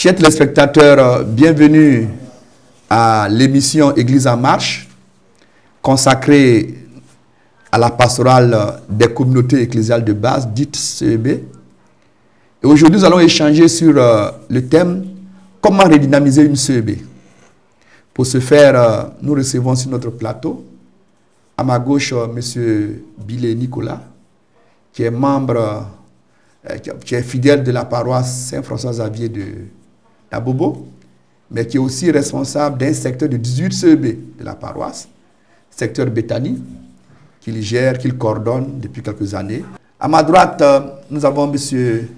Chers téléspectateurs, bienvenue à l'émission Église en marche, consacrée à la pastorale des communautés ecclésiales de base, dite CEB. Et aujourd'hui, nous allons échanger sur le thème « Comment redynamiser une CEB ». Pour ce faire, nous recevons sur notre plateau, à ma gauche, M. Bilé Nicolas, qui est membre, qui est fidèle de la paroisse Saint-François-Xavier d'Abobo, mais qui est aussi responsable d'un secteur de 18 CEB de la paroisse, secteur Béthanie, qu'il gère, qu'il coordonne depuis quelques années. À ma droite, nous avons M.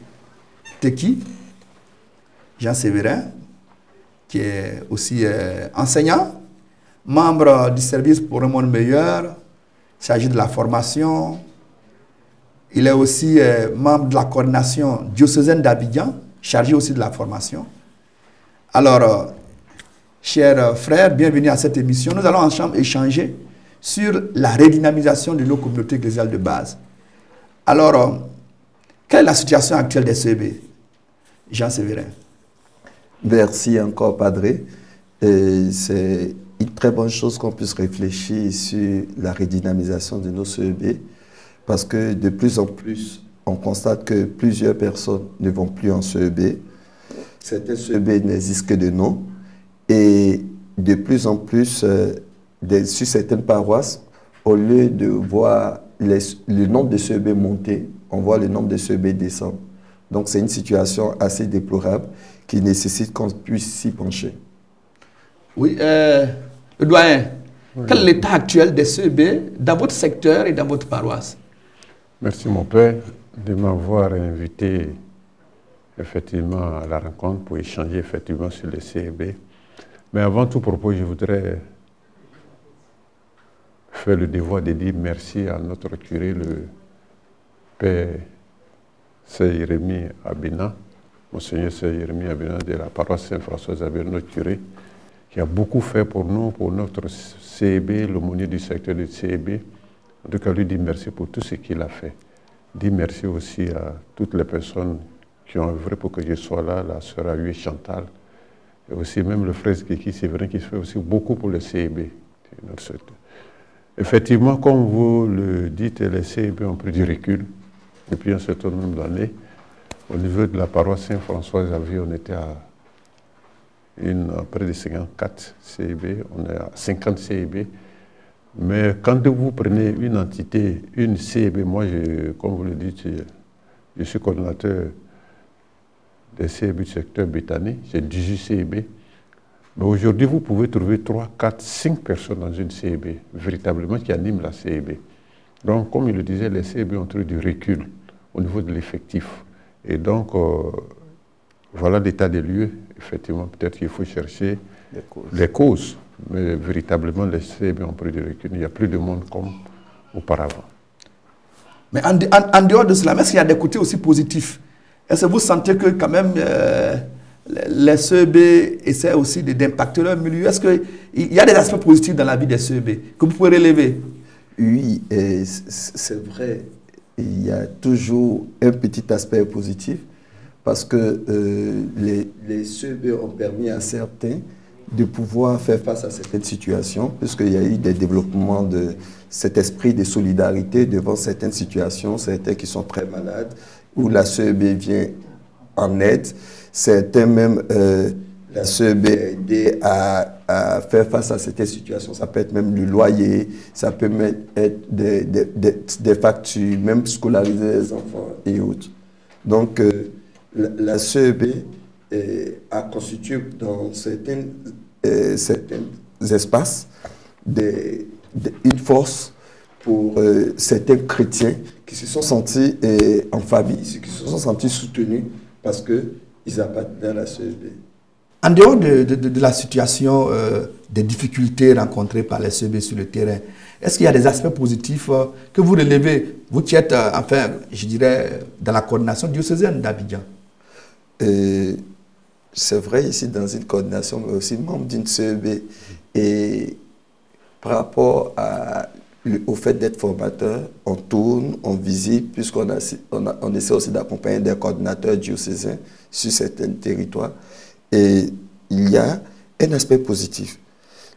Teki, Jean Séverin, qui est aussi enseignant, membre du service pour un monde meilleur, chargé de la formation. Il est aussi membre de la coordination diocésaine d'Abidjan, chargé aussi de la formation. Alors, chers frères, bienvenue à cette émission. Nous allons ensemble échanger sur la redynamisation de nos communautés ecclésiales de base. Alors, quelle est la situation actuelle des CEB? Jean Séverin. Merci encore, Padre. C'est une très bonne chose qu'on puisse réfléchir sur la redynamisation de nos CEB, parce que de plus en plus, on constate que plusieurs personnes ne vont plus en CEB. Certains CEB n'existent que de nom. Et de plus en plus, sur certaines paroisses, au lieu de voir le nombre de CEB monter, on voit le nombre de CEB descendre. Donc c'est une situation assez déplorable qui nécessite qu'on puisse s'y pencher. Oui, le doyen, quel est l'état actuel des CEB dans votre secteur et dans votre paroisse? Merci mon père de m'avoir invité effectivement à la rencontre pour échanger effectivement sur les CEB. Mais avant tout propos, je voudrais faire le devoir de dire merci à notre curé, le père Saint-Jérémy Abena, Monseigneur Saint-Jérémy Abena de la paroisse Saint-François-Xavier, notre curé, qui a beaucoup fait pour nous, pour notre CEB, l'aumônier du secteur du CEB. En tout cas, lui dit merci pour tout ce qu'il a fait. Dit merci aussi à toutes les personnes qui ont œuvré pour que je sois là, la sœur Ahué Chantal, et aussi même le frère Kiki Séverin qui fait aussi beaucoup pour le CEB. Effectivement, comme vous le dites, les CEB ont pris du recul depuis un certain nombre d'années. Au niveau de la paroisse Saint-François-Xavier, on était à près de 54 CEB, on est à 50 CEB. Mais quand vous prenez une entité, une CEB, moi, comme vous le dites, je suis coordonnateur des CEB du secteur Béthanie, j'ai 18 CEB. Mais aujourd'hui, vous pouvez trouver 3, 4, 5 personnes dans une CEB, véritablement, qui animent la CEB. Donc, comme il le disait, les CEB ont eu du recul au niveau de l'effectif. Et donc, voilà l'état des lieux. Effectivement, peut-être qu'il faut chercher les causes. Mais véritablement, les CEB ont pris du recul. Il n'y a plus de monde comme auparavant. Mais en dehors de cela, est-ce qu'il y a des côtés aussi positifs? Est-ce que vous sentez que quand même les CEB essaient aussi d'impacter leur milieu? Est-ce qu'il y a des aspects positifs dans la vie des CEB que vous pouvez relever? Oui, c'est vrai. Il y a toujours un petit aspect positif parce que les CEB ont permis à certains de pouvoir faire face à certaines situations, puisqu'il y a eu des développements de cet esprit de solidarité devant certaines situations, certains qui sont très malades, où la CEB vient en aide, certains même, la CEB a aidé à faire face à certaines situations, ça peut être même le loyer, ça peut même être des factures, même scolariser les enfants et autres. Donc, la CEB a constitué dans certains espaces une force pour certains chrétiens qui se sont sentis en famille, qui se sont sentis soutenus parce qu'ils appartenaient à la CEB. En dehors de la situation des difficultés rencontrées par les CEB sur le terrain, est-ce qu'il y a des aspects positifs que vous relevez, vous qui êtes, enfin, je dirais, dans la coordination diocésaine d'Abidjan? C'est vrai, ici, dans une coordination, mais aussi membre d'une CEB. Et par rapport au fait d'être formateur, on tourne, on visite, puisqu'on essaie aussi d'accompagner des coordinateurs diocésains sur certains territoires. Et il y a un aspect positif.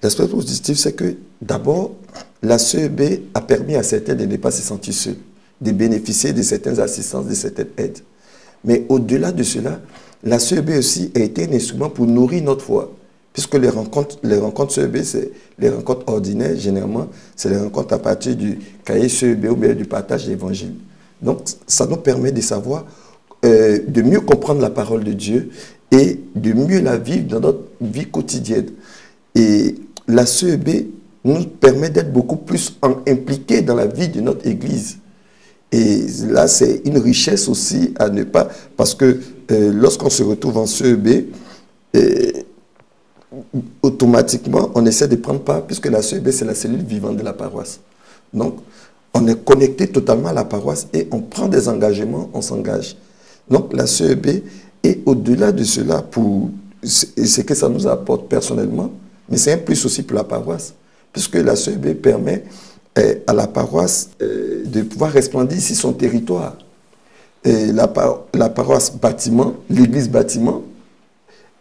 L'aspect positif, c'est que d'abord, la CEB a permis à certains de ne pas se sentir seuls, de bénéficier de certaines assistances, de certaines aides. Mais au-delà de cela, la CEB aussi a été un instrument pour nourrir notre foi. Puisque les rencontres CEB, c'est les rencontres ordinaires, généralement, c'est les rencontres à partir du cahier CEB ou bien du partage de l'évangile. Donc, ça nous permet de savoir, de mieux comprendre la parole de Dieu et de mieux la vivre dans notre vie quotidienne. Et la CEB nous permet d'être beaucoup plus impliqués dans la vie de notre Église. Et là, c'est une richesse aussi à ne pas... Parce que lorsqu'on se retrouve en CEB, automatiquement, on essaie de prendre part, puisque la CEB, c'est la cellule vivante de la paroisse. Donc, on est connecté totalement à la paroisse et on prend des engagements, on s'engage. Donc, la CEB est au-delà de cela pour ce que ça nous apporte personnellement, mais c'est un plus aussi pour la paroisse, puisque la CEB permet à la paroisse de pouvoir resplendir ici son territoire. Et la paroisse bâtiment, l'église bâtiment,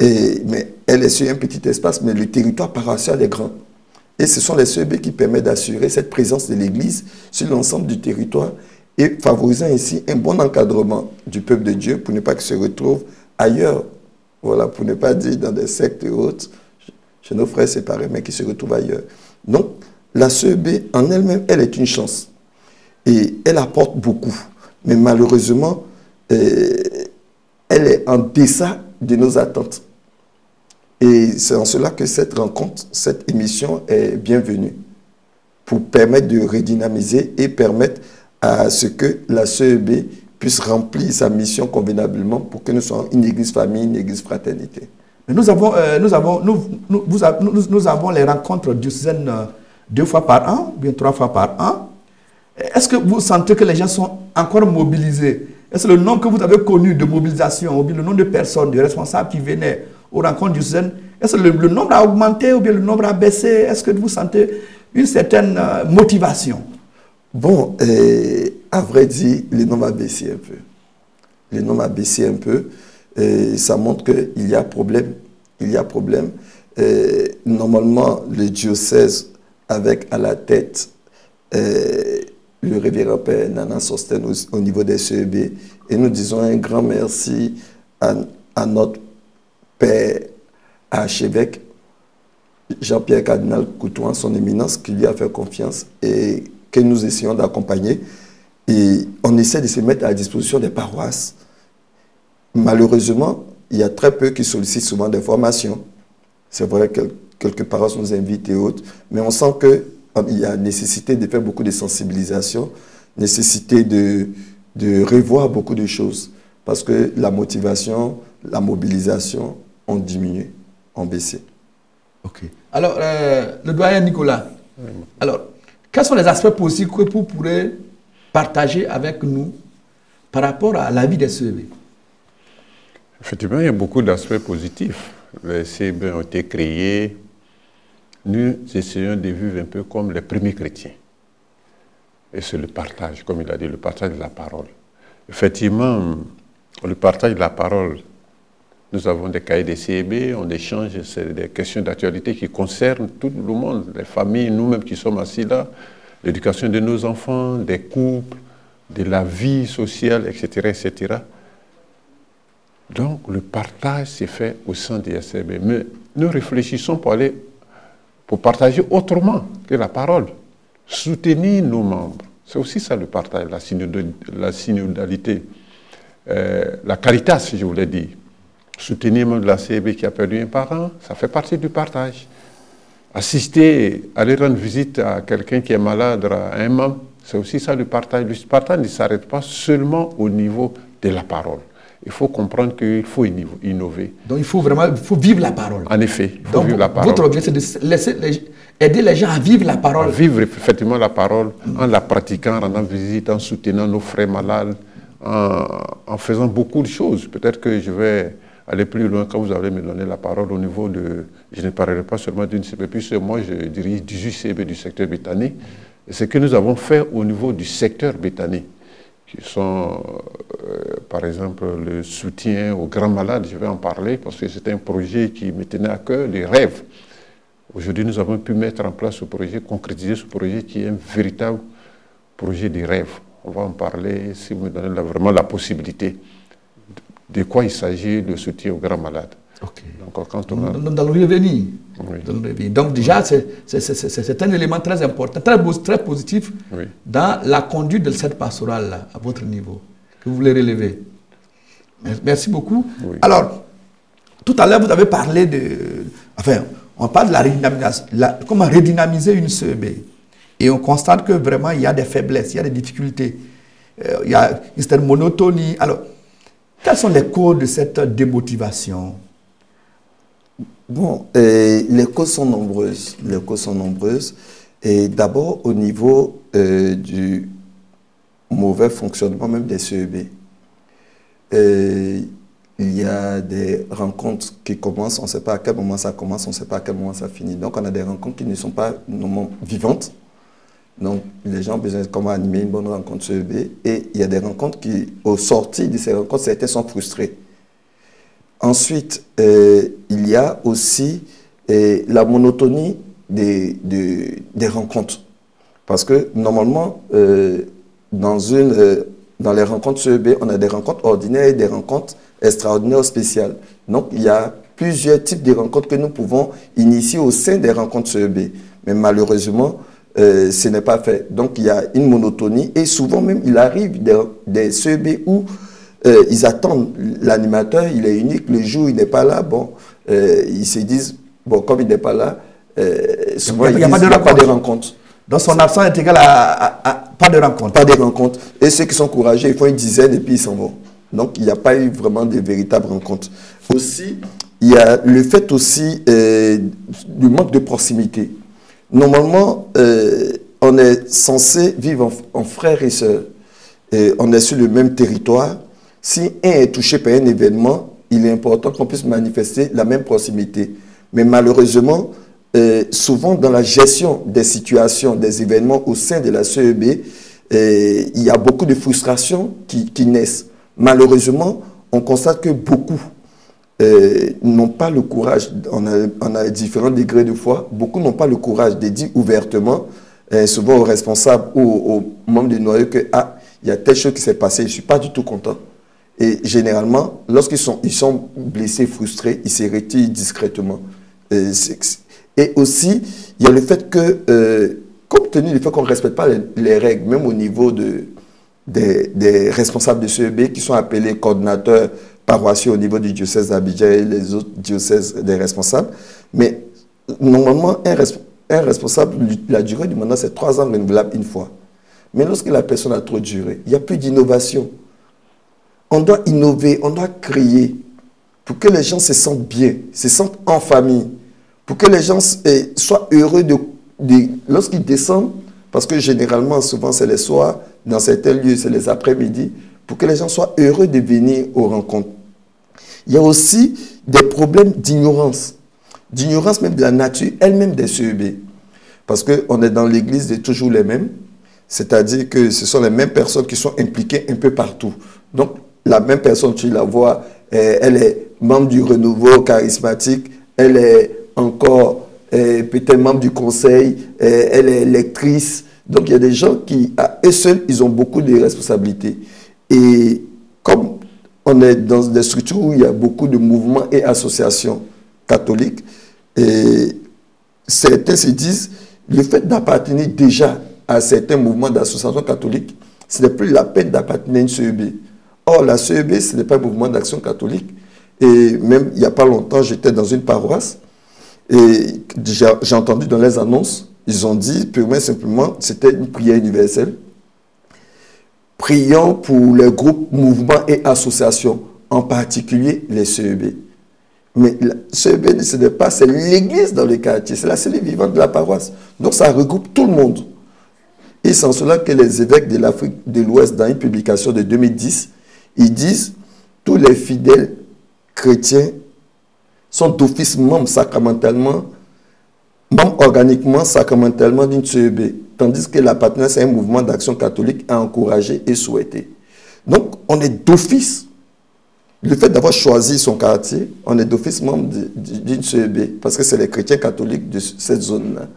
mais elle est sur un petit espace, mais le territoire paroissial est grand. Et ce sont les CEB qui permettent d'assurer cette présence de l'église sur l'ensemble du territoire et favorisant ainsi un bon encadrement du peuple de Dieu pour ne pas qu'il se retrouve ailleurs. Voilà, pour ne pas dire dans des sectes et autres, chez nos frères séparés, mais qui se retrouvent ailleurs. Donc, la CEB en elle-même, elle est une chance. Et elle apporte beaucoup. Mais malheureusement, elle est en deçà de nos attentes. Et c'est en cela que cette rencontre, cette émission est bienvenue. Pour permettre de redynamiser et permettre à ce que la CEB puisse remplir sa mission convenablement pour que nous soyons une église famille, une église fraternité. Nous avons les rencontres diocésaines 2 fois par an, bien 3 fois par an. Est-ce que vous sentez que les gens sont encore mobilisés? Est-ce que le nombre que vous avez connu de mobilisation, ou bien le nombre de personnes, de responsables qui venaient aux rencontres diocésaines, est-ce que le nombre a augmenté ou bien le nombre a baissé? Est-ce que vous sentez une certaine motivation? Bon, à vrai dire, le nombre a baissé un peu. Le nombre a baissé un peu. Ça montre qu'il y a problème. Il y a problème. Normalement, le diocèse, avec à la tête le révérend Père Nana Sosten au niveau des CEB, et nous disons un grand merci à notre Père archevêque Jean-Pierre Cardinal Coutouin, son éminence, qui lui a fait confiance et que nous essayons d'accompagner. Et on essaie de se mettre à la disposition des paroisses. Malheureusement, il y a très peu qui sollicitent souvent des formations. C'est vrai que quelques paroisses nous invitent et autres, mais on sent qu'il y a nécessité de faire beaucoup de sensibilisation, nécessité de revoir beaucoup de choses, parce que la motivation, la mobilisation ont diminué, ont baissé. Ok. Alors, le doyen Nicolas, alors, quels sont les aspects positifs que vous pourrez partager avec nous par rapport à la vie des CEB? Effectivement, il y a beaucoup d'aspects positifs. Les CEB ont été créés. Nous essayons de vivre un peu comme les premiers chrétiens. Et c'est le partage, comme il a dit, le partage de la parole. Effectivement, le partage de la parole, nous avons des cahiers des CEB, on échange, c'est des questions d'actualité qui concernent tout le monde, les familles, nous-mêmes qui sommes assis là, l'éducation de nos enfants, des couples, de la vie sociale, etc., etc. Donc, le partage s'est fait au sein des CEB. Mais nous réfléchissons pour partager autrement que la parole. Soutenir nos membres. C'est aussi ça le partage, la synodalité. La caritas, je voulais dire. Soutenir même la CEB qui a perdu un parent, ça fait partie du partage. Assister, aller rendre visite à quelqu'un qui est malade, à un membre, c'est aussi ça le partage. Le partage ne s'arrête pas seulement au niveau de la parole. Il faut comprendre qu'il faut innover. Donc il faut vivre la parole. En effet, il faut vivre la parole. Votre objectif, c'est de aider les gens à vivre la parole. À vivre effectivement la parole, en la pratiquant, en rendant visite, en soutenant nos frères malades, en faisant beaucoup de choses. Peut-être que je vais aller plus loin quand vous allez me donner la parole au niveau de... Je ne parlerai pas seulement d'une CEB, puisque moi je dirige 18 CEB du secteur Béthanie. Et ce que nous avons fait au niveau du secteur Béthanie, qui sont, par exemple, le soutien aux grands malades. Je vais en parler parce que c'est un projet qui me tenait à cœur, des rêves. Aujourd'hui, nous avons pu mettre en place ce projet, concrétiser ce projet qui est un véritable projet de rêve. On va en parler si vous me donnez vraiment la possibilité de quoi il s'agit, le soutien aux grands malades. Ok. Donc, quand on a... Dans le revenu. Oui. Dans le revenu. Donc déjà, c'est un élément très important, très positif Oui. dans la conduite de cette pastorale à votre niveau, que vous voulez relever. Merci beaucoup. Oui. Alors, tout à l'heure, vous avez parlé de... Enfin, on parle de la redynamisation, comment redynamiser une CEB. Et on constate que vraiment, il y a des faiblesses, il y a des difficultés. Il y a une certaine monotonie. Alors, quelles sont les causes de cette démotivation? Bon, les causes sont nombreuses. Les causes sont nombreuses. Et d'abord, au niveau du mauvais fonctionnement même des CEB. Il y a des rencontres qui commencent, on ne sait pas à quel moment ça commence, on ne sait pas à quel moment ça finit. Donc, on a des rencontres qui ne sont pas normalement vivantes. Donc, les gens ont besoin de comment animer une bonne rencontre CEB. Et il y a des rencontres qui, au sorti de ces rencontres, certains sont frustrés. Ensuite, il y a aussi la monotonie des rencontres. Parce que, normalement, dans les rencontres CEB, on a des rencontres ordinaires et des rencontres extraordinaires spéciales. Donc, il y a plusieurs types de rencontres que nous pouvons initier au sein des rencontres CEB. Mais malheureusement, ce n'est pas fait. Donc, il y a une monotonie et souvent même, il arrive des CEB où ils attendent l'animateur, il est unique, le jour où il n'est pas là, bon, ils se disent, bon, comme il n'est pas là, souvent il n'y a pas de rencontre. Donc, son absence est égal à pas de rencontre. Pas de rencontre. Et ceux qui sont courageux, ils font une dizaine et puis ils s'en vont. Donc, il n'y a pas eu vraiment de véritables rencontres. Aussi, il y a le fait aussi du manque de proximité. Normalement, on est censé vivre en frères et sœurs. Et on est sur le même territoire. Si un est touché par un événement, il est important qu'on puisse manifester la même proximité. Mais malheureusement, souvent dans la gestion des situations, des événements au sein de la CEB, il y a beaucoup de frustrations qui naissent. Malheureusement, on constate que beaucoup n'ont pas le courage, on a différents degrés de foi, beaucoup n'ont pas le courage de dire ouvertement, souvent aux responsables ou aux membres du noyau que ah, il y a telle chose qui s'est passée, je ne suis pas du tout content. Et généralement, lorsqu'ils sont blessés, frustrés, ils se retirent discrètement. Et aussi, il y a le fait que, compte tenu du fait qu'on ne respecte pas les règles, même au niveau des responsables de CEB qui sont appelés coordinateurs paroissiaux au niveau du diocèse d'Abidjan et les autres diocèses des responsables, mais normalement, un responsable, la durée du mandat, c'est 3 ans renouvelable une fois. Mais lorsque la personne a trop duré, il n'y a plus d'innovation. On doit innover, on doit créer pour que les gens se sentent bien, se sentent en famille, pour que les gens soient heureux lorsqu'ils descendent, parce que généralement, souvent c'est les soirs, dans certains lieux, c'est les après-midi, pour que les gens soient heureux de venir aux rencontres. Il y a aussi des problèmes d'ignorance même de la nature elle-même des CEB. Parce qu'on est dans l'église de toujours les mêmes, c'est-à-dire que ce sont les mêmes personnes qui sont impliquées un peu partout. Donc, la même personne, tu la vois, elle est membre du renouveau charismatique, elle est encore peut-être membre du conseil, elle est lectrice. Donc, il y a des gens qui, à eux seuls, ils ont beaucoup de responsabilités. Et comme on est dans des structures où il y a beaucoup de mouvements et associations catholiques, et certains se disent, le fait d'appartenir déjà à certains mouvements d'associations catholiques, ce n'est plus la peine d'appartenir à une CEB. Or, la CEB, ce n'est pas un mouvement d'action catholique. Et même, il n'y a pas longtemps, j'étais dans une paroisse, et j'ai entendu dans les annonces, ils ont dit, purement et simplement, c'était une prière universelle. Prions pour les groupes, mouvements et associations, en particulier les CEB. Mais la CEB, ce n'est pas, c'est l'église dans le quartier, c'est la cellule vivante de la paroisse. Donc ça regroupe tout le monde. Et c'est en cela que les évêques de l'Afrique de l'Ouest, dans une publication de 2010, ils disent tous les fidèles chrétiens sont d'office membres sacramentellement, membres organiquement, sacramentellement d'une CEB, tandis que l'appartenance à un mouvement d'action catholique est encouragée et souhaitée. Donc, on est d'office. Le fait d'avoir choisi son quartier, on est d'office membre d'une CEB, parce que c'est les chrétiens catholiques de cette zone-là.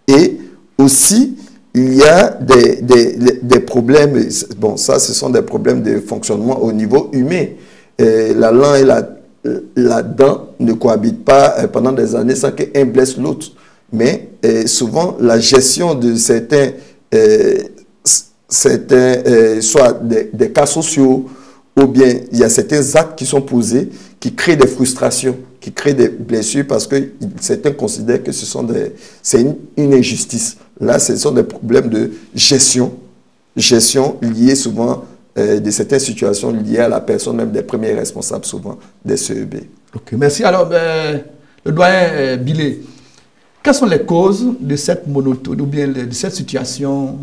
Et aussi, il y a des problèmes, bon, ça, ce sont des problèmes de fonctionnement au niveau humain. La langue et la dent ne cohabitent pas pendant des années sans qu'un blesse l'autre. Mais souvent, la gestion de certains soit des cas sociaux, ou bien il y a certains actes qui sont posés qui créent des frustrations, qui créent des blessures parce que certains considèrent que c'est une injustice. Là, ce sont des problèmes de gestion liés souvent de certaines situations liées à la personne, même des premiers responsables souvent des CEB. Ok, merci. Alors, le doyen Billet, quelles sont les causes de cette monotonie ou bien de cette situation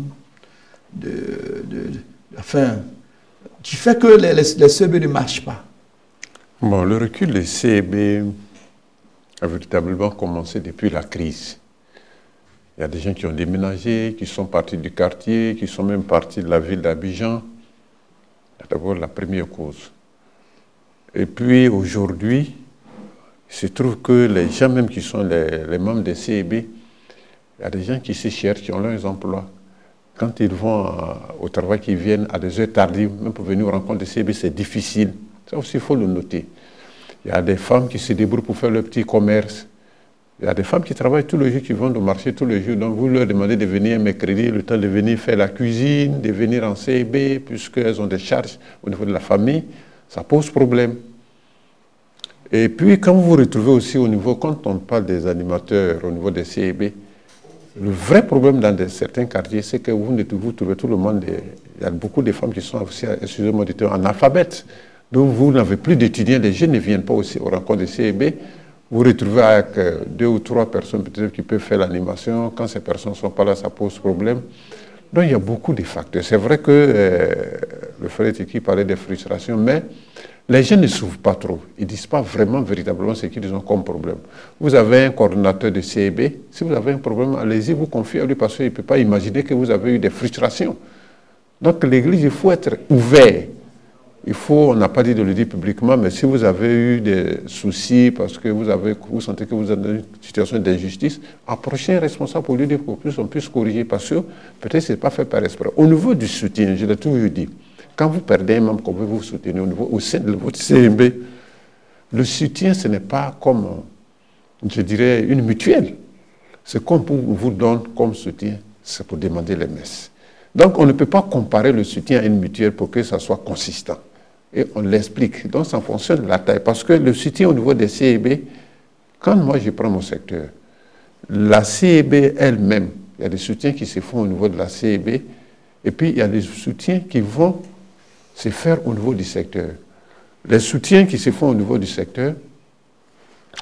qui fait que les CEB ne marchent pas? Bon, le recul des CEB a véritablement commencé depuis la crise. Il y a des gens qui ont déménagé, qui sont partis du quartier, qui sont même partis de la ville d'Abidjan. C'est d'abord la première cause. Et puis aujourd'hui, il se trouve que les gens même qui sont les membres des CEB, il y a des gens qui se cherchent, qui ont leurs emplois. Quand ils vont au travail, qu'ils viennent à des heures tardives, même pour venir aux rencontres des CEB, c'est difficile. Ça aussi, il faut le noter. Il y a des femmes qui se débrouillent pour faire leur petit commerce. Il y a des femmes qui travaillent tous les jours, qui vont au marché tous les jours. Donc vous leur demandez de venir mercredi, le temps de venir faire la cuisine, de venir en CEB, puisqu'elles ont des charges au niveau de la famille. Ça pose problème. Et puis, quand vous vous retrouvez aussi au niveau, quand on parle des animateurs au niveau des CEB, le vrai problème dans certains quartiers, c'est que vous trouvez tout le monde, il y a beaucoup de femmes qui sont aussi, excusez-moi, analphabètes. Donc vous n'avez plus d'étudiants, les jeunes ne viennent pas aussi aux rencontres des CEB. Vous vous retrouvez avec 2 ou 3 personnes peut-être qui peuvent faire l'animation. Quand ces personnes ne sont pas là, ça pose problème. Donc il y a beaucoup de facteurs. C'est vrai que le frère Tiki parlait des frustrations, mais les gens ne s'ouvrent pas trop. Ils ne disent pas vraiment, véritablement ce qu'ils ont comme problème. Vous avez un coordonnateur de CEB. Si vous avez un problème, allez-y, vous confiez à lui parce qu'il ne peut pas imaginer que vous avez eu des frustrations. Donc l'église, il faut être ouvert. On n'a pas dit de le dire publiquement, mais si vous avez eu des soucis parce que vous sentez que vous êtes dans une situation d'injustice, approchez un responsable pour lui dire qu'on puisse corriger parce que peut-être ce n'est pas fait par esprit. Au niveau du soutien, je l'ai toujours dit, quand vous perdez un membre qu'on veut vous soutenir au sein de votre CEB, le soutien, ce n'est pas comme, je dirais, une mutuelle. Ce qu'on vous donne comme soutien, c'est pour demander les messes. Donc, on ne peut pas comparer le soutien à une mutuelle pour que ça soit consistant. Et on l'explique. Donc, ça fonctionne de la taille. Parce que le soutien au niveau des CEB, quand moi je prends mon secteur, la CEB elle-même, il y a des soutiens qui se font au niveau de la CEB, et puis il y a des soutiens qui vont se faire au niveau du secteur. Les soutiens qui se font au niveau du secteur,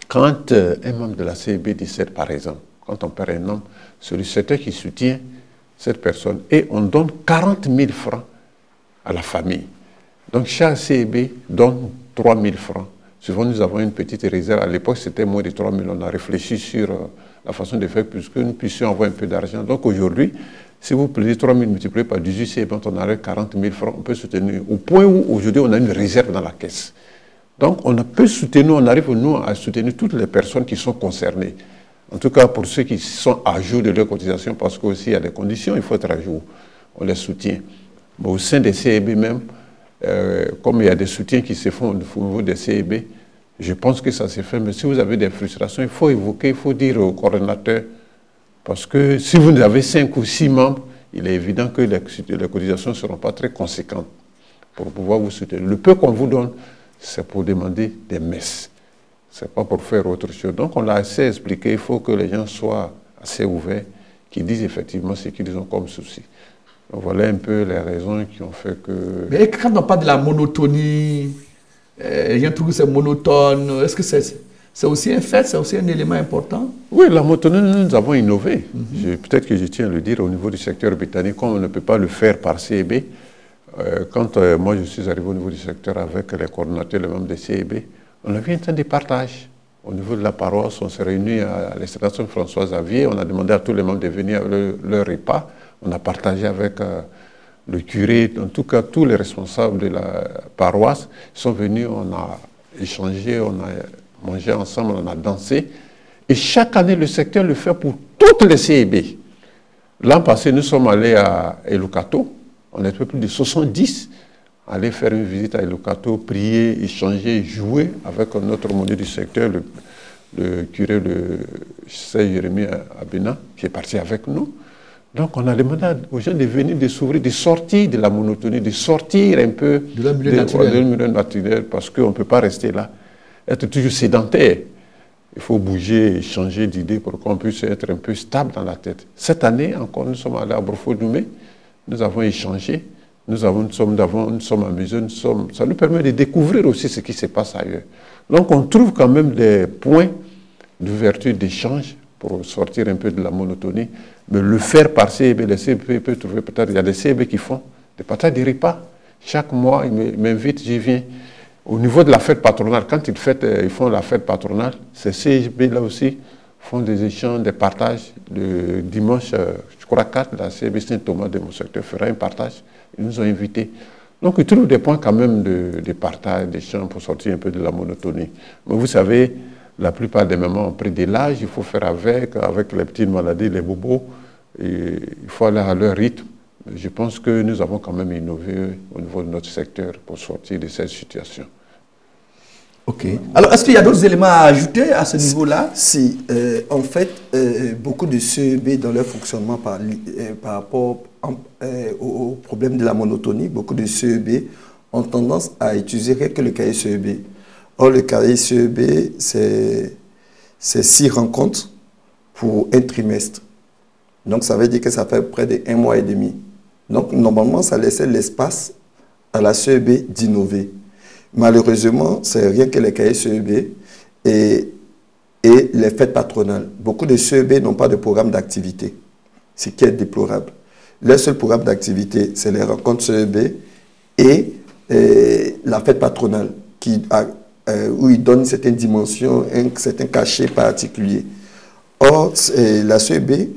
quand un membre de la CEB décède, par exemple, quand on perd un homme, c'est le secteur qui soutient cette personne, et on donne 40 000 francs à la famille. Donc chaque CEB donne 3 000 francs. Souvent nous avons une petite réserve. À l'époque c'était moins de 3 000. On a réfléchi sur la façon de faire puisque nous puissions avoir un peu d'argent. Donc aujourd'hui, si vous prenez 3 000 multipliés par 18 CEB, on a 40 000 francs, on peut soutenir. Au point où aujourd'hui on a une réserve dans la caisse. Donc on peut soutenir, on arrive nous à soutenir toutes les personnes qui sont concernées. En tout cas, pour ceux qui sont à jour de leur cotisation, parce qu'aussi il y a des conditions, il faut être à jour. On les soutient. Mais au sein des CEB même, comme il y a des soutiens qui se font au niveau des CEB, je pense que ça se fait. Mais si vous avez des frustrations, il faut évoquer, il faut dire au coordonnateur. Parce que si vous avez 5 ou 6 membres, il est évident que les cotisations ne seront pas très conséquentes pour pouvoir vous soutenir. Le peu qu'on vous donne, c'est pour demander des messes. Ce n'est pas pour faire autre chose. Donc on l'a assez expliqué, il faut que les gens soient assez ouverts, qu'ils disent effectivement ce qu'ils ont comme souci. Donc voilà un peu les raisons qui ont fait que... Mais quand on parle de la monotonie, les gens trouvent que c'est monotone, est-ce que c'est aussi un fait, c'est aussi un élément important? Oui, la monotonie, nous avons innové. Peut-être que je tiens à le dire au niveau du secteur britannique, comme on ne peut pas le faire par CEB. Quand moi je suis arrivé au niveau du secteur avec les coordonnateurs, les membres des CEB, on avait un temps de partage. Au niveau de la paroisse, on s'est réunis à l'installation de François Xavier, on a demandé à tous les membres de venir à leur repas, on a partagé avec le curé, en tout cas tous les responsables de la paroisse sont venus, on a échangé, on a mangé ensemble, on a dansé. Et chaque année, le secteur le fait pour toutes les CEB. L'an passé, nous sommes allés à Elukato, on était plus de 70, aller faire une visite à Elukato, prier, échanger, jouer avec notre aumônier du secteur, le curé de Saint-Jérémie Abena, qui est parti avec nous. Donc on a demandé aux gens de venir, de s'ouvrir, de sortir de la monotonie, de sortir un peu de leur milieu naturel, parce qu'on ne peut pas rester là, être toujours sédentaire. Il faut bouger, changer d'idée pour qu'on puisse être un peu stable dans la tête. Cette année encore, nous sommes allés à Brofo-Doumé, nous avons échangé, nous sommes amusés, ça nous permet de découvrir aussi ce qui se passe ailleurs. Donc on trouve quand même des points d'ouverture, d'échange pour sortir un peu de la monotonie, mais le faire par CEB, les CEB peuvent trouver peut-être, il y a des CEB qui font des patates, des repas. Chaque mois, ils m'invitent, j'y viens. Au niveau de la fête patronale, quand ils font la fête patronale, ces CEB-là aussi font des échanges, des partages. Le dimanche, je crois 4, la CEB Saint-Thomas de mon secteur fera un partage. Ils nous ont invités. Donc, ils trouvent des points quand même de partage, d'échange pour sortir un peu de la monotonie. Mais vous savez, la plupart des mamans ont pris de l'âge, il faut faire avec les petites maladies, les bobos, et il faut aller à leur rythme. Je pense que nous avons quand même innové au niveau de notre secteur pour sortir de cette situation. Ok. Alors, est-ce qu'il y a d'autres éléments à ajouter à ce niveau-là? Si, en fait, beaucoup de CEB dans leur fonctionnement par rapport au problème de la monotonie, beaucoup de CEB ont tendance à utiliser que le cahier CEB. Or, le cahier CEB, c'est 6 rencontres pour un trimestre. Donc, ça veut dire que ça fait près de 1 mois et demi. Donc, normalement, ça laissait l'espace à la CEB d'innover. Malheureusement, c'est rien que les cahiers CEB et les fêtes patronales. Beaucoup de CEB n'ont pas de programme d'activité, ce qui est déplorable. Le seul programme d'activité, c'est les rencontres CEB et la fête patronale, où ils donnent une certaine dimension, un certain cachet particulier. Or, la CEB,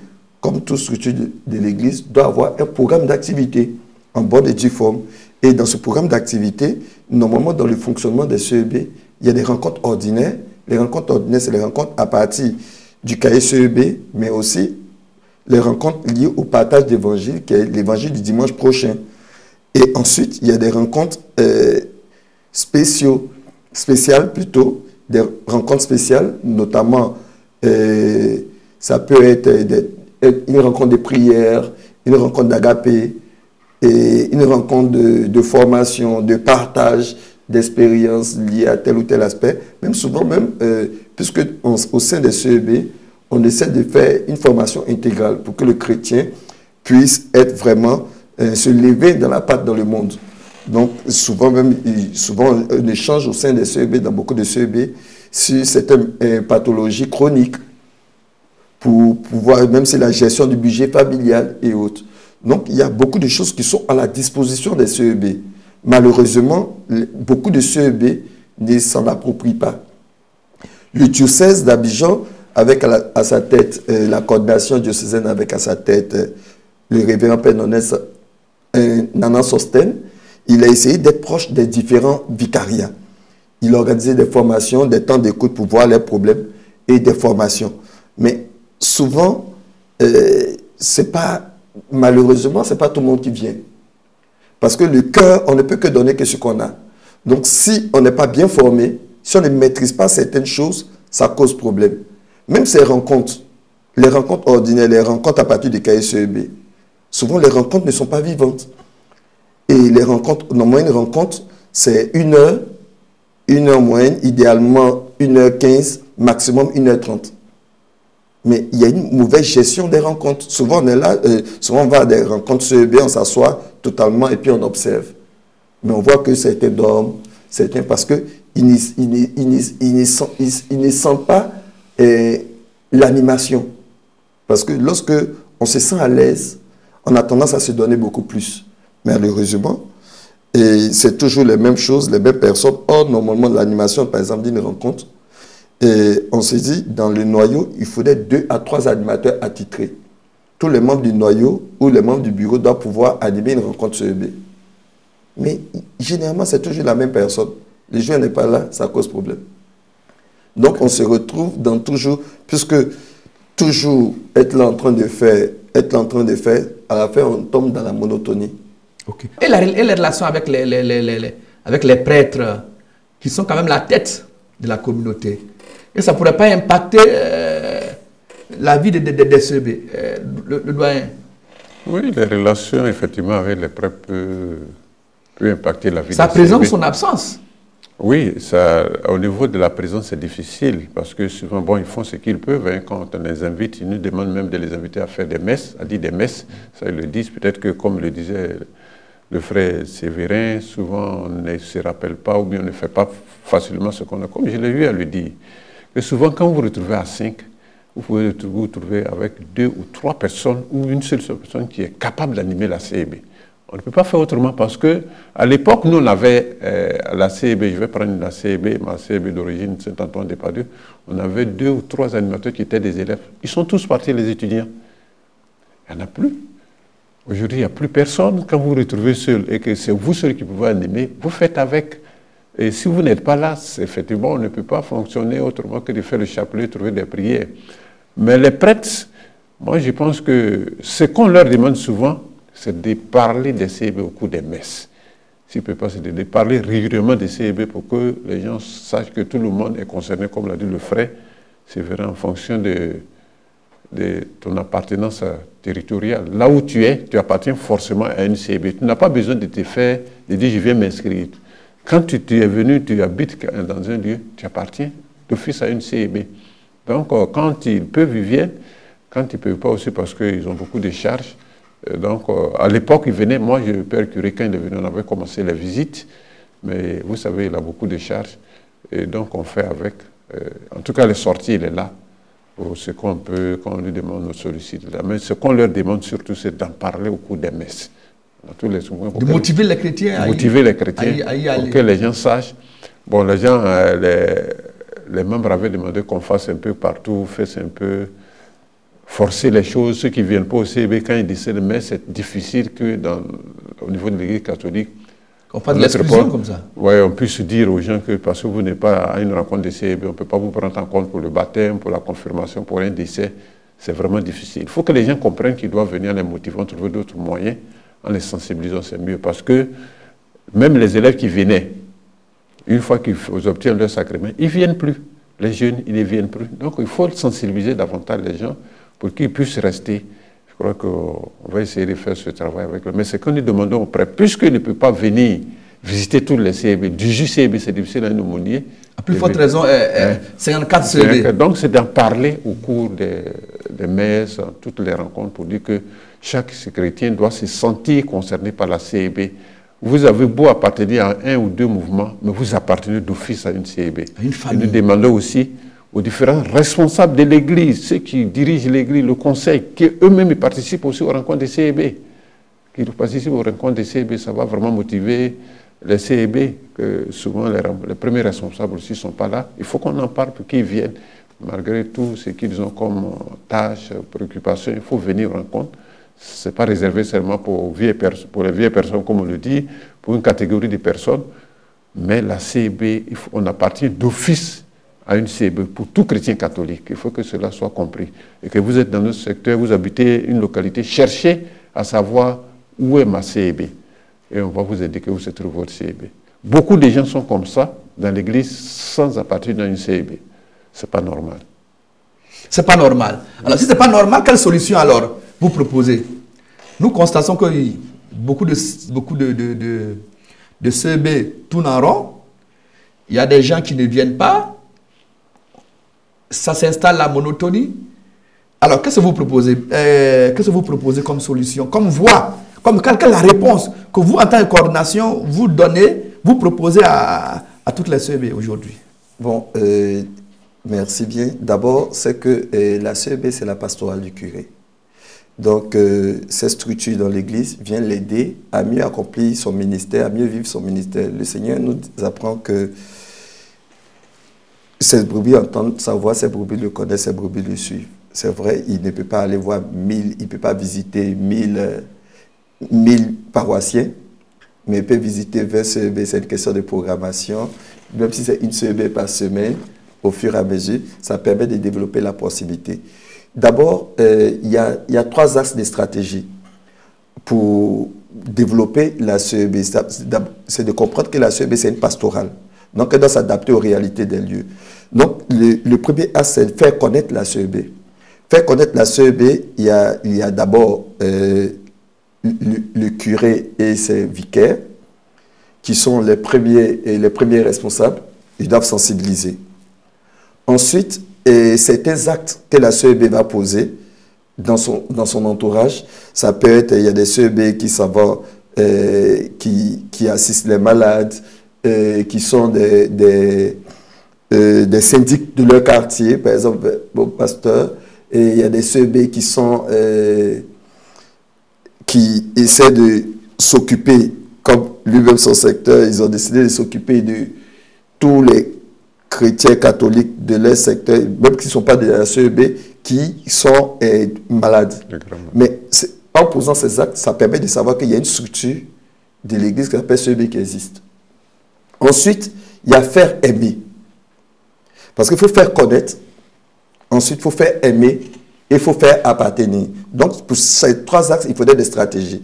comme toute structure de l'Église, doit avoir un programme d'activité en bonne et due forme. Et dans ce programme d'activité, normalement, dans le fonctionnement des CEB, il y a des rencontres ordinaires. Les rencontres ordinaires, c'est les rencontres à partir du cahier CEB, mais aussi les rencontres liées au partage d'évangile, qui est l'évangile du dimanche prochain. Et ensuite, il y a des rencontres spéciales plutôt, des rencontres spéciales, notamment, ça peut être une rencontre de prière, une rencontre d'agapé, et une rencontre de formation, de partage d'expériences liées à tel ou tel aspect. Même souvent, puisque au sein des CEB, on essaie de faire une formation intégrale pour que le chrétien puisse être vraiment, se lever dans la patte dans le monde. Donc, souvent, on échange au sein des CEB, dans beaucoup de CEB, sur certaines pathologies chroniques, pour pouvoir, même si la gestion du budget familial et autres. Donc, il y a beaucoup de choses qui sont à la disposition des CEB. Malheureusement, beaucoup de CEB ne s'en approprient pas. Le diocèse d'Abidjan, avec à sa tête la coordination diocésaine, avec à sa tête le révérend Père Nana Sosten, il a essayé d'être proche des différents vicariats. Il a organisé des formations, des temps d'écoute pour voir leurs problèmes et des formations. Mais souvent, malheureusement, ce n'est pas tout le monde qui vient. Parce que le cœur, on ne peut que donner que ce qu'on a. Donc, si on n'est pas bien formé, si on ne maîtrise pas certaines choses, ça cause problème. Même ces rencontres, les rencontres ordinaires, les rencontres à partir du cahier CEB, souvent les rencontres ne sont pas vivantes. Et les rencontres, normalement une rencontre, c'est 1 heure moyenne, idéalement 1h15, maximum 1h30. Mais il y a une mauvaise gestion des rencontres. Souvent, on est là, souvent on va à des rencontres CEB, on s'assoit totalement et puis on observe. Mais on voit que certains dorment, certains parce qu'ils ne sentent pas l'animation. Parce que lorsque on se sent à l'aise, on a tendance à se donner beaucoup plus. Malheureusement, et c'est toujours les mêmes choses, les mêmes personnes. Or, normalement, l'animation, par exemple, d'une rencontre, et on se dit, dans le noyau, il faudrait 2 à 3 animateurs attitrés. tous les membres du noyau ou les membres du bureau doivent pouvoir animer une rencontre CEB. Mais généralement, c'est toujours la même personne. Le jour n'est pas là, ça cause problème. Donc, on se retrouve dans toujours, puisque toujours être là en train de faire, à la fin, on tombe dans la monotonie. Okay. Et la relation avec les prêtres, qui sont quand même la tête de la communauté, et ça ne pourrait pas impacter la vie des CEB, le doyen? Oui, les relations, effectivement, avec les prêtres peut impacter la vie des CEB. Sa présence ou son absence? Oui, ça, au niveau de la présence, c'est difficile parce que souvent, bon, ils font ce qu'ils peuvent. Hein, quand on les invite, ils nous demandent même de les inviter à faire des messes, à dire des messes. Ça, ils le disent. Peut-être que, comme le disait le frère Sévérin, souvent, on ne se rappelle pas ou bien on ne fait pas facilement ce qu'on a. Comme je l'ai eu à le dire, que souvent, quand vous vous retrouvez à 5, vous pouvez vous retrouver avec 2 ou 3 personnes ou une seule personne qui est capable d'animer la CEB. On ne peut pas faire autrement parce qu'à l'époque, nous, on avait la CEB, je vais prendre la CEB, ma CEB d'origine, Saint-Antoine-de-Padoue, on avait 2 ou 3 animateurs qui étaient des élèves. Ils sont tous partis, les étudiants. Il n'y en a plus. Aujourd'hui, il n'y a plus personne. Quand vous vous retrouvez seul et que c'est vous seul qui pouvez animer, vous faites avec. Et si vous n'êtes pas là, effectivement, on ne peut pas fonctionner autrement que de faire le chapelet, trouver des prières. Mais les prêtres, moi, je pense que ce qu'on leur demande souvent, c'est de parler des CEB au cours des messes. S'il ne peut pas, c'est de parler régulièrement des CEB pour que les gens sachent que tout le monde est concerné, comme l'a dit le frère. C'est vrai en fonction de ton appartenance territoriale. Là où tu es, tu appartiens forcément à une CEB. Tu n'as pas besoin de te faire, de dire je viens m'inscrire. Quand tu es venu, tu habites dans un lieu, tu appartiens d'office à une CEB. Donc quand ils peuvent, ils viennent. Quand ils ne peuvent pas aussi parce qu'ils ont beaucoup de charges. Donc, à l'époque, il venait, moi, je père curé, quand il est venu, on avait commencé les visites, mais vous savez, il a beaucoup de charges, et donc on fait avec. En tout cas, les sorties, il est là, pour ce qu'on peut, quand on lui demande, on sollicite. Mais ce qu'on leur demande surtout, c'est d'en parler au cours des messes. De motiver les chrétiens à y aller. Pour que les gens sachent. Bon, les gens, les membres avaient demandé qu'on fasse un peu partout, fasse un peu... forcer les choses, ceux qui ne viennent pas au CEB, quand ils décèdent, mais c'est difficile que au niveau de l'Église catholique, qu'on fasse de l'exclusion comme ça. Oui, on puisse dire aux gens que parce que vous n'êtes pas à une rencontre de CEB, on ne peut pas vous prendre en compte pour le baptême, pour la confirmation, pour un décès. C'est vraiment difficile. Il faut que les gens comprennent qu'ils doivent venir en les motivant, trouver d'autres moyens, en les sensibilisant, c'est mieux. Parce que même les élèves qui venaient, une fois qu'ils obtiennent leur sacrement, ils ne viennent plus. Les jeunes, ils ne viennent plus. Donc il faut sensibiliser davantage les gens pour qu'ils puissent rester. Je crois qu'on va essayer de faire ce travail avec eux. Mais c'est que nous demandons aux prêtres, puisqu'ils ne peuvent pas venir visiter tous les CEB, du JCEB, c'est difficile à une aumônier. À plus forte raison, 54 CEB. Donc c'est d'en parler au cours des messes, toutes les rencontres, pour dire que chaque chrétien doit se sentir concerné par la CEB. Vous avez beau appartenir à un ou 2 mouvements, mais vous appartenez d'office à une CEB. À une famille. Et nous demandons aussi aux différents responsables de l'Église, ceux qui dirigent l'Église, le conseil, qu'eux-mêmes participent aussi aux rencontres des CEB. Qu'ils participent aux rencontres des CEB, ça va vraiment motiver les CEB, que souvent les premiers responsables aussi ne sont pas là. Il faut qu'on en parle pour qu'ils viennent. Malgré tout ce qu'ils ont comme tâches, préoccupations, il faut venir aux rencontres. Ce n'est pas réservé seulement pour les vieilles personnes, comme on le dit, pour une catégorie de personnes, mais la CEB, on appartient d'office à une CEB pour tout chrétien catholique. Il faut que cela soit compris. Et que vous êtes dans notre secteur, vous habitez une localité, cherchez à savoir où est ma CEB. Et on va vous aider que vous se trouvez votre CEB. Beaucoup de gens sont comme ça dans l'Église sans appartenir à une CEB. Ce n'est pas normal. C'est pas normal. Alors si ce n'est pas normal, quelle solution alors vous proposez? Nous constatons que beaucoup de CEB tournent en rond. Il y a des gens qui ne viennent pas. Ça s'installe la monotonie. Alors, qu'est-ce que vous proposez? Qu'est-ce que vous proposez comme solution, comme voie, quelle est la réponse que vous, en tant que coordination, vous donnez, vous proposez à toutes les CEB aujourd'hui? Bon, merci bien. D'abord, c'est que la CEB, c'est la pastorale du curé. Donc, cette structure dans l'Église vient l'aider à mieux accomplir son ministère, à mieux vivre son ministère. Le Seigneur nous apprend que ces brebis entendent sa voix, ces brebis le connaissent, ces brebis le suivent. c'est vrai, il ne peut pas aller voir 1000, il ne peut pas visiter 1000 paroissiens, mais il peut visiter 20 CEB, c'est une question de programmation. Même si c'est une CEB par semaine, au fur et à mesure, ça permet de développer la proximité. D'abord, il y a 3 axes de stratégie pour développer la CEB. C'est de comprendre que la CEB, c'est une pastorale. Donc, elle doit s'adapter aux réalités des lieux. Donc, le premier axe, c'est de faire connaître la CEB. Faire connaître la CEB, il y a d'abord le curé et ses vicaires, qui sont les premiers responsables. Ils doivent sensibiliser. Ensuite, certains actes que la CEB va poser dans son entourage, ça peut être, il y a des CEB qui savent, qui assistent les malades, qui sont des syndics de leur quartier, par exemple, au pasteur, et il y a des CEB qui essaient de s'occuper, comme lui-même son secteur, ils ont décidé de s'occuper de tous les chrétiens catholiques de leur secteur, même qui ne sont pas de la CEB, qui sont malades. Mais en posant ces actes, ça permet de savoir qu'il y a une structure de l'Église qui s'appelle CEB qui existe. Ensuite, il y a faire aimer. Parce qu'il faut faire connaître, ensuite il faut faire aimer, et il faut faire appartenir. Donc, pour ces 3 axes, il faudrait des stratégies.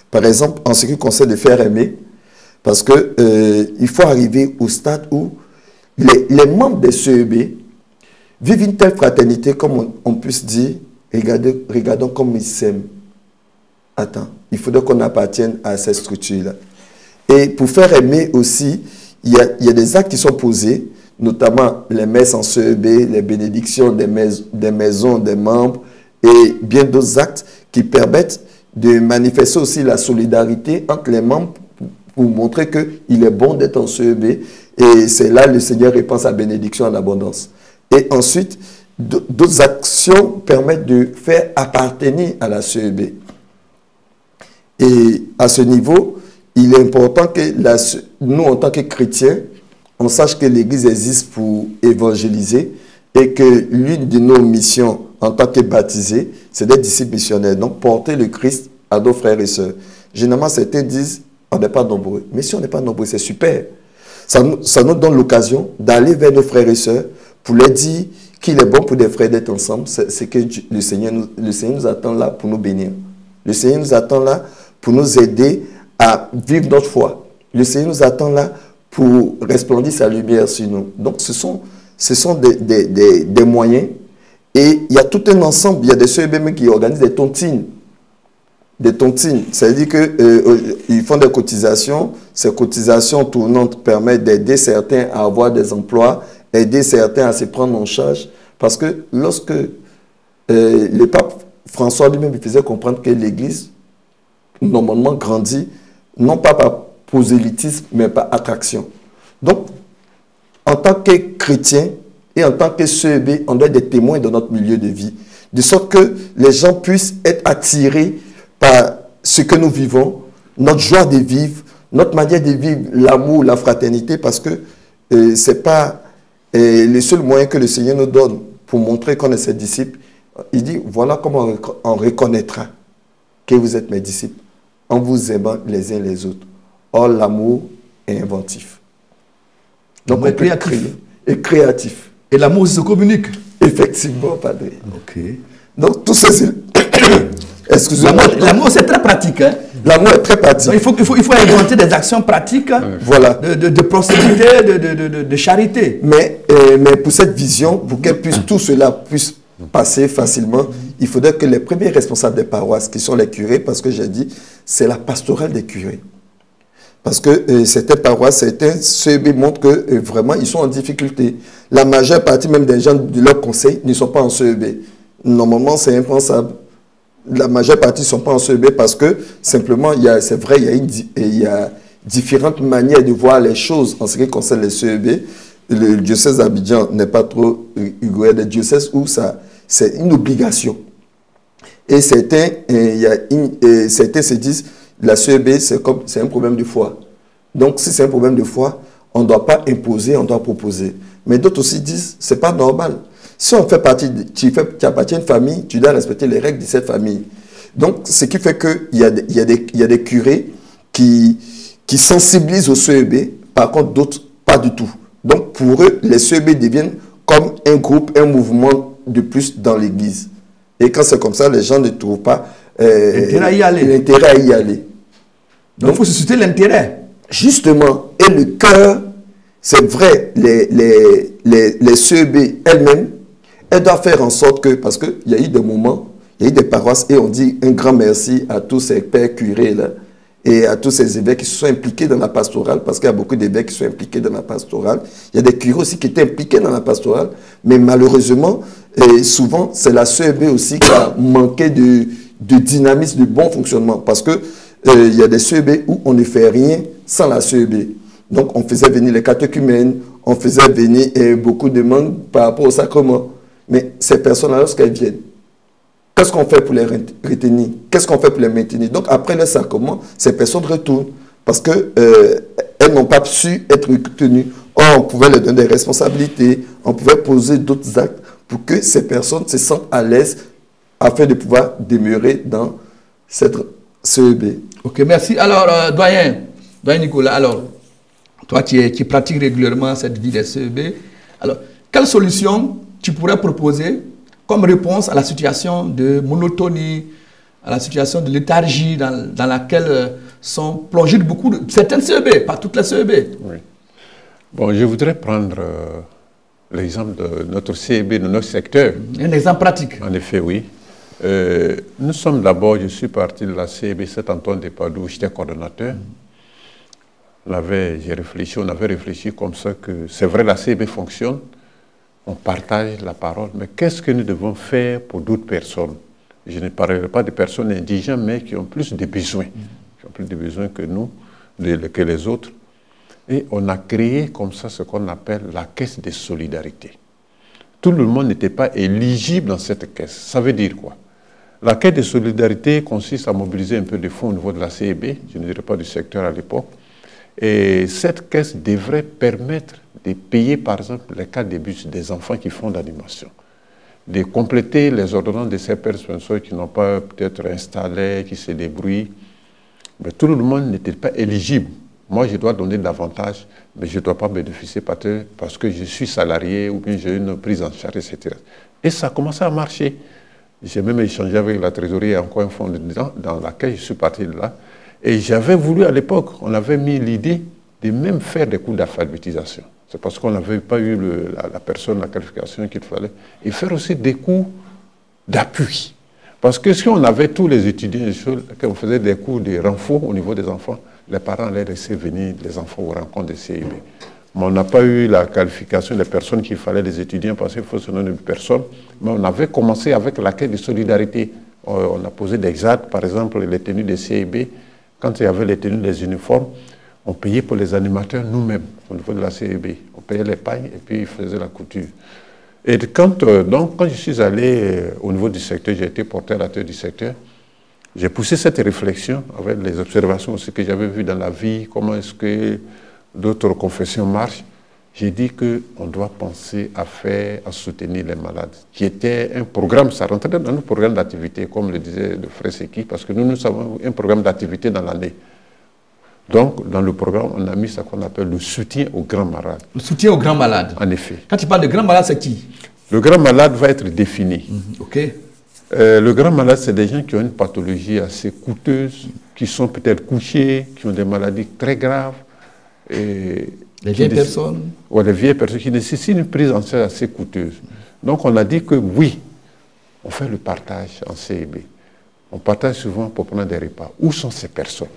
Par exemple, en ce qui concerne de faire aimer, parce qu'il faut arriver au stade où les membres des CEB vivent une telle fraternité, comme on puisse dire, regardons comme ils s'aiment. Attends, il faudrait qu'on appartienne à cette structure-là. Et pour faire aimer aussi, il y a des actes qui sont posés, notamment les messes en CEB, les bénédictions des maisons des membres et bien d'autres actes qui permettent de manifester aussi la solidarité entre les membres pour montrer qu'il est bon d'être en CEB. Et c'est là le Seigneur répand sa bénédiction en abondance. Et ensuite, d'autres actions permettent de faire appartenir à la CEB. Et à ce niveau, il est important que nous, en tant que chrétiens, on sache que l'Église existe pour évangéliser et que l'une de nos missions en tant que baptisés, c'est d'être disciples missionnaires. Donc, porter le Christ à nos frères et sœurs. Généralement, certains disent, on n'est pas nombreux. Mais si on n'est pas nombreux, c'est super. Ça nous donne l'occasion d'aller vers nos frères et sœurs pour leur dire qu'il est bon pour des frères d'être ensemble. C'est que le Seigneur nous attend là pour nous bénir. Le Seigneur nous attend là pour nous aider à vivre notre foi. Le Seigneur nous attend là pour resplendir sa lumière sur nous. Donc, ce sont des moyens. Et il y a tout un ensemble. Il y a des CEB qui organisent des tontines. Des tontines. C'est-à-dire qu'ils font des cotisations. Ces cotisations tournantes permettent d'aider certains à avoir des emplois, aider certains à se prendre en charge. Parce que lorsque le pape François lui-même faisait comprendre que l'Église, normalement, grandit, non pas par prosélytisme, mais par attraction. Donc, en tant que chrétien et en tant que CEB, on doit être des témoins de notre milieu de vie, de sorte que les gens puissent être attirés par ce que nous vivons, notre joie de vivre, notre manière de vivre l'amour, la fraternité, parce que ce n'est pas le seul moyen que le Seigneur nous donne pour montrer qu'on est ses disciples. Il dit, voilà comment on reconnaîtra que vous êtes mes disciples, en vous aimant les uns les autres. Or, l'amour est inventif. Donc, on peut créer et créatif. Et l'amour se communique. Effectivement, Padre. Ok. Donc, tout ça, c'est... Excusez-moi. L'amour, c'est très pratique. Hein? L'amour est très pratique. Donc, il faut inventer des actions pratiques voilà. de proximité, de charité. Mais pour cette vision, pour qu'elle puisse, tout cela puisse passer facilement, il faudrait que les premiers responsables des paroisses, qui sont les curés, parce que j'ai dit, c'est la pastorale des curés. Parce que certaines paroisses, certains CEB montrent que vraiment, ils sont en difficulté. La majeure partie même des gens de leur conseil ne sont pas en CEB. Normalement, c'est impensable. La majeure partie ne sont pas en CEB parce que, simplement, c'est vrai, il y a différentes manières de voir les choses en ce qui concerne les CEB. Le diocèse d'Abidjan n'est pas trop rigoreux, des diocèses où c'est une obligation. Et certains se disent, la CEB, c'est un problème de foi. Donc, si c'est un problème de foi, on ne doit pas imposer, on doit proposer. Mais d'autres aussi disent, ce n'est pas normal. Si on fait partie, tu appartiens à une famille, tu dois respecter les règles de cette famille. Donc, ce qui fait qu'il y a des curés qui sensibilisent au CEB, par contre, d'autres, pas du tout. Donc, pour eux, les CEB deviennent comme un groupe, un mouvement de plus dans l'église. Et quand c'est comme ça, les gens ne trouvent pas l'intérêt à y aller. Donc, il faut susciter l'intérêt. Justement, et le cœur, c'est vrai, les CEB elles-mêmes, elles doivent faire en sorte que, parce qu'il y a eu des moments, il y a eu des paroisses, et on dit un grand merci à tous ces pères curés là, et à tous ces évêques qui se sont impliqués dans la pastorale, parce qu'il y a beaucoup d'évêques qui sont impliqués dans la pastorale. Il y a des curés aussi qui étaient impliqués dans la pastorale, mais malheureusement, souvent, c'est la CEB aussi qui a manqué de dynamisme, de bon fonctionnement, parce que il y a des CEB où on ne fait rien sans la CEB. Donc, on faisait venir les catéchumènes, on faisait venir beaucoup de monde par rapport au sacrement. Mais ces personnes-là, lorsqu'elles viennent, qu'est-ce qu'on fait pour les retenir? Qu'est-ce qu'on fait pour les maintenir? Donc, après le sacrement, ces personnes retournent parce qu'elles n'ont pas su être retenues. Or, on pouvait leur donner des responsabilités, on pouvait poser d'autres actes pour que ces personnes se sentent à l'aise afin de pouvoir demeurer dans cette CEB. Ok, merci. Alors, doyen Nicolas, alors, toi qui pratiques régulièrement cette vie des CEB, alors, quelle solution tu pourrais proposer comme réponse à la situation de monotonie, à la situation de léthargie dans laquelle sont plongées certaines CEB, pas toutes les CEB? Oui. Bon, je voudrais prendre l'exemple de notre CEB, de notre secteur. Un exemple pratique. En effet, oui. Nous sommes d'abord, je suis parti de la CEB Saint-Antoine de Padoue, j'étais coordonnateur. On avait réfléchi comme ça que c'est vrai, la CEB fonctionne, on partage la parole, mais qu'est-ce que nous devons faire pour d'autres personnes? Je ne parlerai pas de personnes indigènes, mais qui ont plus de besoins, qui ont plus de besoins que nous, que les autres. Et on a créé comme ça ce qu'on appelle la caisse de solidarité. Tout le monde n'était pas éligible dans cette caisse. Ça veut dire quoi? La caisse de solidarité consiste à mobiliser un peu de fonds au niveau de la CEB, je ne dirais pas du secteur à l'époque, et cette caisse devrait permettre de payer par exemple les cas de bus des enfants qui font l'animation, de compléter les ordonnances de ces personnes qui n'ont pas peut-être installé, qui se débrouillent. Mais tout le monde n'était pas éligible. Moi, je dois donner davantage, mais je ne dois pas bénéficier parce que je suis salarié ou bien j'ai une prise en charge, etc. Et ça a commencé à marcher. J'ai même échangé avec la trésorerie, encore un fonds dans laquelle je suis parti de là. Et j'avais voulu à l'époque, on avait mis l'idée de même faire des cours d'alphabétisation. C'est parce qu'on n'avait pas eu la personne, la qualification qu'il fallait. Et faire aussi des cours d'appui. Parce que si on avait tous les étudiants, qu'on faisait des cours de renfort au niveau des enfants, les parents allaient laisser venir les enfants aux rencontres des CEB. Mais on n'a pas eu la qualification des personnes qu'il fallait, des étudiants, parce qu'il faut ce nombre de personnes. Mais on avait commencé avec la caisse de solidarité. On a posé des actes, par exemple, les tenues des CEB. Quand il y avait les tenues des uniformes, on payait pour les animateurs nous-mêmes, au niveau de la CEB. On payait les pailles et puis ils faisaient la couture. Et quand je suis allé au niveau du secteur, j'ai été porteur à la tête du secteur, j'ai poussé cette réflexion avec les observations aussi que j'avais vues dans la vie, comment est-ce que d'autres confessions marchent. J'ai dit qu'on doit penser à soutenir les malades, qui était un programme, ça rentrait dans nos programmes d'activité, comme le disait le frère Seki, parce que nous avons un programme d'activité dans l'année. Donc, dans le programme, on a mis ce qu'on appelle le soutien aux grands malades. Le soutien aux grands malades. En effet. Quand tu parles de grands malades, c'est qui? Le grand malade va être défini. Ok. Le grand malade, c'est des gens qui ont une pathologie assez coûteuse, qui sont peut-être couchés, qui ont des maladies très graves. Et les vieilles personnes. Oui, les vieilles personnes qui nécessitent une prise en charge assez coûteuse. Donc, on a dit que oui, on fait le partage en CEB. On partage souvent pour prendre des repas. Où sont ces personnes?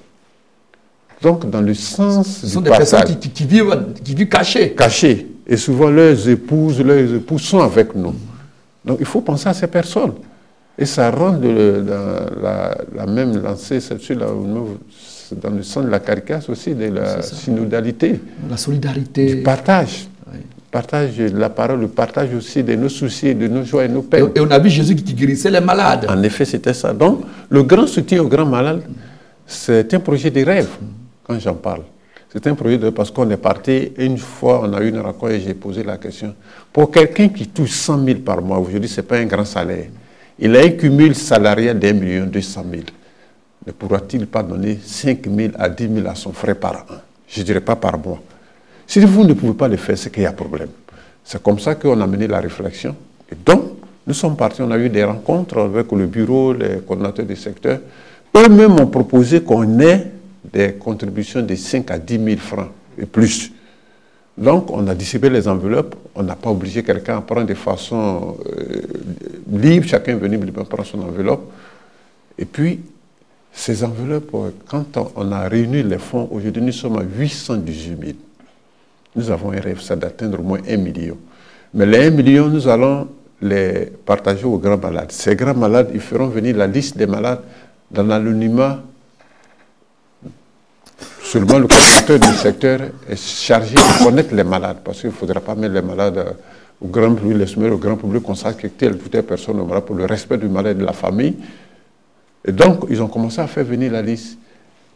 Donc, dans le sens ce sont des personnes qui vivent cachées. Cachées. Et souvent, leurs épouses sont avec nous. Donc, il faut penser à ces personnes. Et ça rend la même lancée, dans le sens de la caricature aussi, de la synodalité. La solidarité. Du partage. Oui. Partage de la parole, le partage aussi de nos soucis, de nos joies et nos peines. Et on a vu Jésus qui guérissait les malades. En effet, c'était ça. Donc, le grand soutien aux grands malades, c'est un projet de rêve, quand j'en parle. C'est un projet de parce qu'on est parti, une fois on a eu une rencontre et j'ai posé la question. Pour quelqu'un qui touche 100 000 par mois, aujourd'hui ce n'est pas un grand salaire, il a un cumul salarial d'1 200 000. Ne pourra-t-il pas donner 5 000 à 10 000 à son frère par an? Je ne dirais pas par mois. Si vous ne pouvez pas le faire, c'est qu'il y a problème. C'est comme ça qu'on a mené la réflexion. Et donc, nous sommes partis, on a eu des rencontres avec le bureau, les coordinateurs du secteur. Eux-mêmes ont proposé qu'on ait des contributions de 5 à 10 000 francs et plus. Donc, on a distribué les enveloppes. On n'a pas obligé quelqu'un à prendre de façon libre. Chacun est venu prendre son enveloppe. Et puis, ces enveloppes, quand on a réuni les fonds, aujourd'hui nous sommes à 818 000. Nous avons un rêve, c'est d'atteindre au moins 1 million. Mais les 1 million, nous allons les partager aux grands malades. Ces grands malades, ils feront venir la liste des malades dans l'anonymat. Seulement le coordinateur du secteur est chargé de connaître les malades, parce qu'il ne faudra pas mettre les malades au grand public, les soumettre au grand public, qu'on sache que telle ou telle personne est malade pour le respect du malade et de la famille. Et donc, ils ont commencé à faire venir la liste.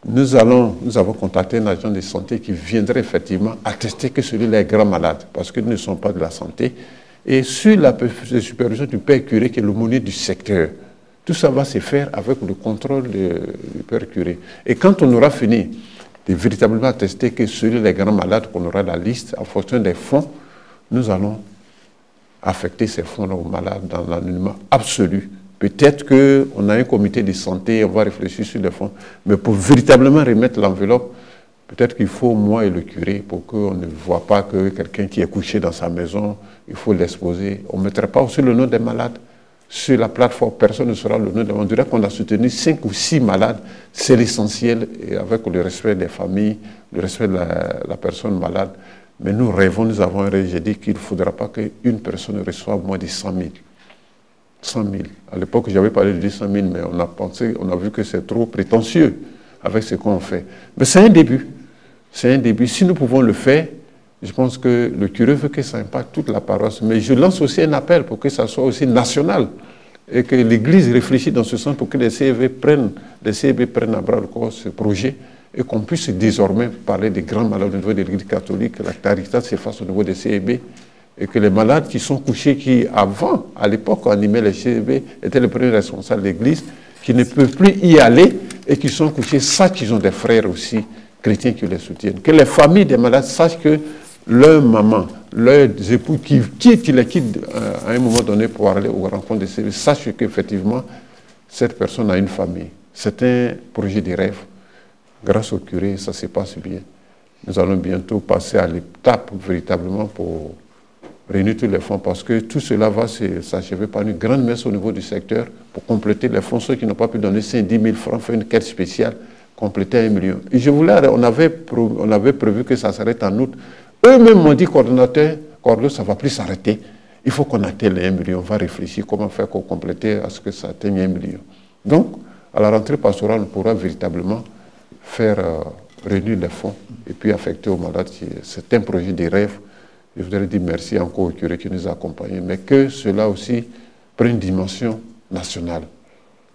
Nous avons contacté un agent de santé qui viendrait effectivement attester que celui-là est grand malade, parce qu'ils ne sont pas de la santé. Et sur la supervision du père curé, qui est l'aumônier du secteur, tout ça va se faire avec le contrôle du père curé. Et quand on aura fini de véritablement attester que celui-là est grand malade, qu'on aura la liste, en fonction des fonds, nous allons affecter ces fonds-là aux malades dans l'anonymat absolu. Peut-être qu'on a un comité de santé, on va réfléchir sur les fonds, mais pour véritablement remettre l'enveloppe, peut-être qu'il faut moi et le curé pour qu'on ne voit pas que quelqu'un qui est couché dans sa maison, il faut l'exposer. On ne mettrait pas aussi le nom des malades sur la plateforme, personne ne saura le nom des malades. On dirait qu'on a soutenu 5 ou 6 malades, c'est l'essentiel, et avec le respect des familles, le respect de la personne malade. Mais nous rêvons, nous avons un rêve, j'ai dit qu'il ne faudra pas qu'une personne reçoive moins de 100 000. 100 000. À l'époque, j'avais parlé de 100 000, mais on a vu que c'est trop prétentieux avec ce qu'on fait. Mais c'est un début. C'est un début. Si nous pouvons le faire, je pense que le curé veut que ça impacte toute la paroisse. Mais je lance aussi un appel pour que ça soit aussi national et que l'Église réfléchisse dans ce sens pour que les CEB prennent à bras le corps ce projet et qu'on puisse désormais parler des grands malades au niveau de l'Église catholique, la caritas se fasse au niveau des CEB. Et que les malades qui sont couchés, qui avant, à l'époque, animaient les CEB, étaient les premiers responsables de l'Église, qui ne peuvent plus y aller et qui sont couchés, sachent qu'ils ont des frères aussi chrétiens qui les soutiennent. Que les familles des malades sachent que leur maman, leurs époux qui les quittent à un moment donné pour aller aux rencontres des CEB, sachent qu'effectivement, cette personne a une famille. C'est un projet de rêve. Grâce au curé, ça se passe bien. Nous allons bientôt passer à l'étape véritablement pour réunir tous les fonds, parce que tout cela va s'achever par une grande messe au niveau du secteur pour compléter les fonds. Ceux qui n'ont pas pu donner 5 10 000 francs, faire une quête spéciale, compléter à 1 million. Et on avait prévu que ça s'arrête en août. Eux-mêmes m'ont dit, coordonnateur, ça ne va plus s'arrêter. Il faut qu'on atteigne les 1 million. On va réfléchir comment faire pour compléter à ce que ça atteigne 1 million. Donc, à la rentrée pastorale, on pourra véritablement faire réunir les fonds et puis affecter aux malades. C'est un projet de rêve. Je voudrais dire merci encore au curé qui nous a accompagnés, mais que cela aussi prenne une dimension nationale,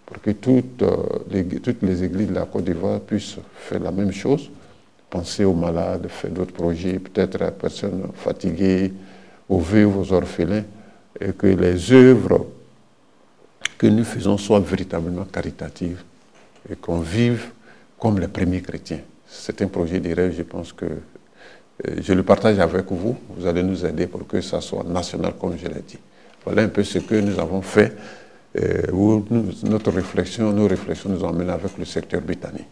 pour que toutes les églises de la Côte d'Ivoire puissent faire la même chose, penser aux malades, faire d'autres projets, peut-être à personnes fatiguées, aux veuves, aux orphelins, et que les œuvres que nous faisons soient véritablement caritatives et qu'on vive comme les premiers chrétiens. C'est un projet de rêve, je pense que je le partage avec vous, vous allez nous aider pour que ça soit national, comme je l'ai dit. Voilà un peu ce que nous avons fait, où nos réflexions nous ont amenés avec le secteur britannique.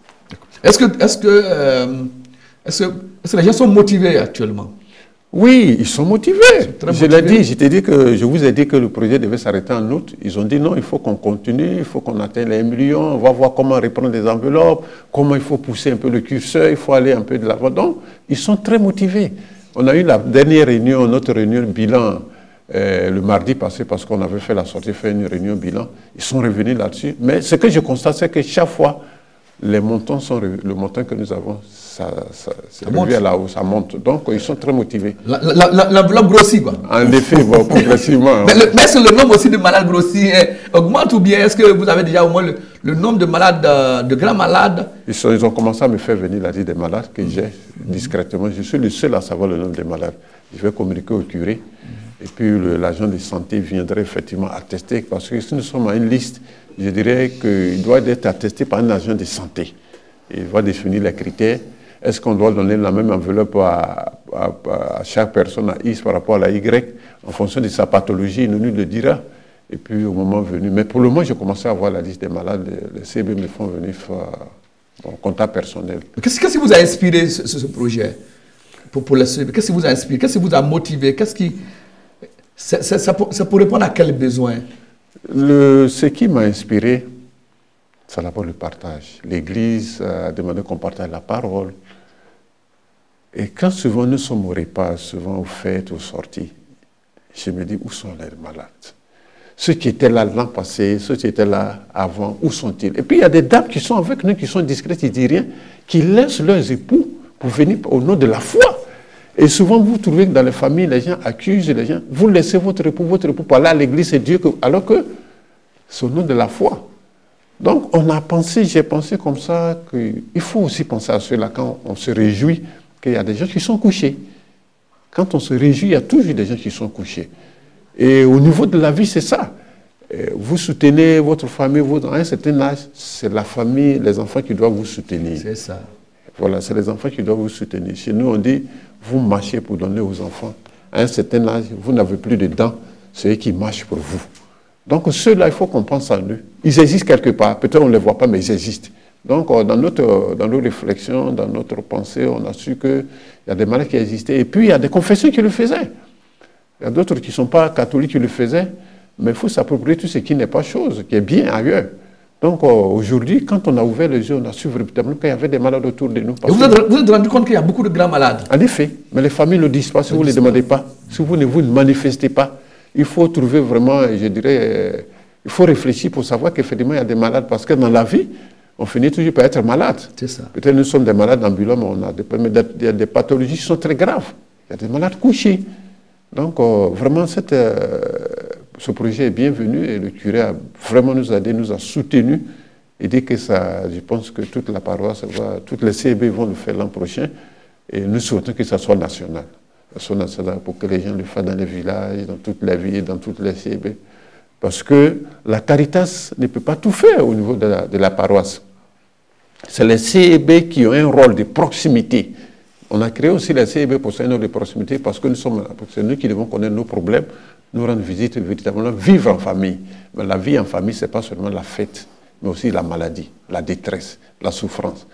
Est-ce que les gens sont motivés actuellement? Oui, ils sont motivés. Je l'ai dit, je vous ai dit que le projet devait s'arrêter en août. Ils ont dit non, il faut qu'on continue, il faut qu'on atteigne les 1 million, on va voir comment reprendre les enveloppes, comment il faut pousser un peu le curseur, il faut aller un peu de l'avant. Donc, ils sont très motivés. On a eu la dernière réunion, notre réunion bilan, le mardi passé, parce qu'on avait fait la sortie, fait une réunion bilan. Ils sont revenus là-dessus. Mais ce que je constate, c'est que chaque fois, les montants sont le montant que nous avons, c'est revu à la hausse, ça monte. Donc, ils sont très motivés. L'enveloppe grossit, quoi. En effet, bon, progressivement. Mais est-ce que le nombre aussi de malades grossit augmente ou bien est-ce que vous avez déjà au moins le nombre de malades, de grands malades? Ils ont commencé à me faire venir la liste des malades que j'ai discrètement. Je suis le seul à savoir le nombre des malades. Je vais communiquer au curé. Et puis l'agent de santé viendrait effectivement attester. Parce que si nous sommes à une liste, je dirais qu'il doit être attesté par un agent de santé. Il va définir les critères. Est-ce qu'on doit donner la même enveloppe à chaque personne, à X par rapport à la Y, en fonction de sa pathologie, il nous le dira. Et puis au moment venu. Mais pour le moment, j'ai commencé à voir la liste des malades. Les CB me font venir faire mon comptable personnel. Qu'est-ce qui vous a inspiré ce projet pour les CB? Qu'est-ce qui vous a inspiré? Qu'est-ce qui vous a motivé? Ça pour répondre à quel besoin? Ce qui m'a inspiré, c'est d'abord le partage. L'Église a demandé qu'on partage la parole. Et quand souvent nous sommes au repas, souvent aux fêtes, aux sorties, je me dis, où sont les malades? Ceux qui étaient là l'an passé, ceux qui étaient là avant, où sont-ils? Et puis il y a des dames qui sont avec nous, qui sont discrètes, qui ne disent rien, qui laissent leurs époux pour venir au nom de la foi. Et souvent, vous trouvez que dans les familles, les gens accusent les gens. Vous laissez votre époux parler à l'église, c'est Dieu, alors que c'est au nom de la foi. Donc, j'ai pensé comme ça qu'il faut aussi penser à cela quand on se réjouit qu'il y a des gens qui sont couchés. Quand on se réjouit, il y a toujours des gens qui sont couchés. Et au niveau de la vie, c'est ça. Vous soutenez votre famille, à un certain âge, c'est la famille, les enfants qui doivent vous soutenir. C'est ça. Voilà, c'est les enfants qui doivent vous soutenir. Chez nous, on dit, vous marchez pour donner aux enfants. À un certain âge, vous n'avez plus de dents, c'est eux qui marchent pour vous. Donc ceux-là, il faut qu'on pense à eux. Ils existent quelque part, peut-être on ne les voit pas, mais ils existent. Donc dans nos réflexions, dans notre pensée, on a su qu'il y a des malades qui existaient. Et puis il y a des confessions qui le faisaient. Il y a d'autres qui ne sont pas catholiques qui le faisaient, mais il faut s'approprier tout ce qui n'est pas chose, qui est bien ailleurs. Donc aujourd'hui, quand on a ouvert les yeux, on a su véritablement qu'il y avait des malades autour de nous. Et vous êtes rendu compte qu'il y a beaucoup de grands malades? En effet, mais les familles ne le disent pas si vous ne les demandez pas, si vous ne manifestez pas. Il faut trouver vraiment, je dirais, il faut réfléchir pour savoir qu'effectivement il y a des malades, parce que dans la vie, on finit toujours par être malade. C'est ça. Peut-être nous sommes des malades ambulants, mais on a des pathologies qui sont très graves. Il y a des malades couchés. Donc vraiment, ce projet est bienvenu et le curé a vraiment nous aidé, nous a soutenus. Et dès que ça, je pense que toute la paroisse, toutes les CB vont le faire l'an prochain. Et nous souhaitons que ça soit national. Pour que les gens le fassent dans les villages, dans toutes les villes, dans toutes les CB. Parce que la Caritas ne peut pas tout faire au niveau de la paroisse. C'est les CB qui ont un rôle de proximité. On a créé aussi les CB pour ça, un rôle de proximité, parce que c'est nous qui devons connaître nos problèmes, nous rendre visite, véritablement vivre en famille. Mais la vie en famille, ce n'est pas seulement la fête, mais aussi la maladie, la détresse, la souffrance.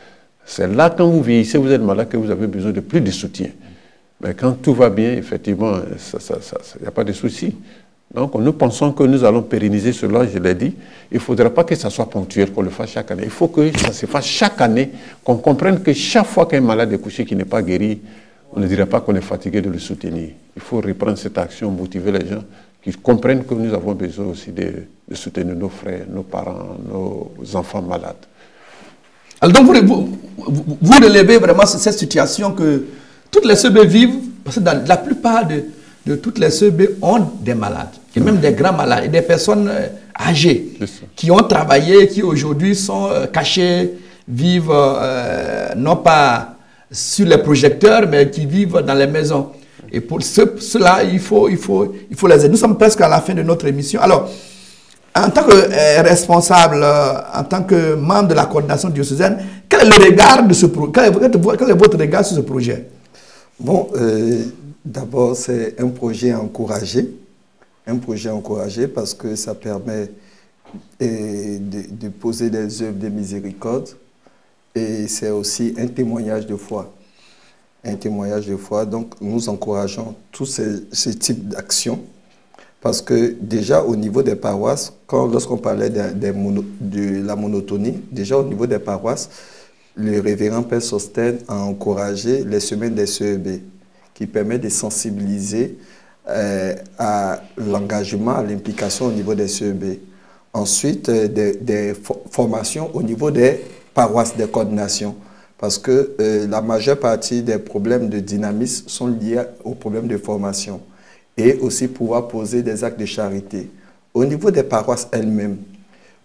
C'est là, quand vous vieillissez, vous êtes malade, que vous avez besoin de plus de soutien. Mais quand tout va bien, effectivement, il n'y a pas de souci. Donc, nous pensons que nous allons pérenniser cela, je l'ai dit. Il ne faudra pas que ça soit ponctuel, qu'on le fasse chaque année. Il faut que ça se fasse chaque année, qu'on comprenne que chaque fois qu'un malade est couché qui n'est pas guéri, on ne dira pas qu'on est fatigué de le soutenir. Il faut reprendre cette action, motiver les gens qui comprennent que nous avons besoin aussi de soutenir nos frères, nos parents, nos enfants malades. Alors donc, vous relevez vraiment cette situation que toutes les CB vivent, parce que la plupart de toutes les CB ont des malades, et même des grands malades, et des personnes âgées, qui ont travaillé, qui aujourd'hui sont cachées, vivent non pas sur les projecteurs, mais qui vivent dans les maisons. Et pour cela, il faut les aider. Nous sommes presque à la fin de notre émission. Alors, en tant que responsable, en tant que membre de la coordination diocésaine, quel est le regard de ce projet? Quel est votre regard sur ce projet? Bon, d'abord, c'est un projet encouragé. Un projet encouragé parce que ça permet de poser des œuvres de miséricorde. Et c'est aussi un témoignage de foi. Un témoignage de foi. Donc, nous encourageons tous ces types d'actions. Parce que déjà, au niveau des paroisses, lorsqu'on parlait de la monotonie, déjà au niveau des paroisses, le révérend Père Sostène a encouragé les semaines des CEB, qui permet de sensibiliser à l'engagement, à l'implication au niveau des CEB. Ensuite, des formations au niveau des paroisses de coordination. Parce que la majeure partie des problèmes de dynamisme sont liés aux problèmes de formation. Et aussi pouvoir poser des actes de charité. Au niveau des paroisses elles-mêmes,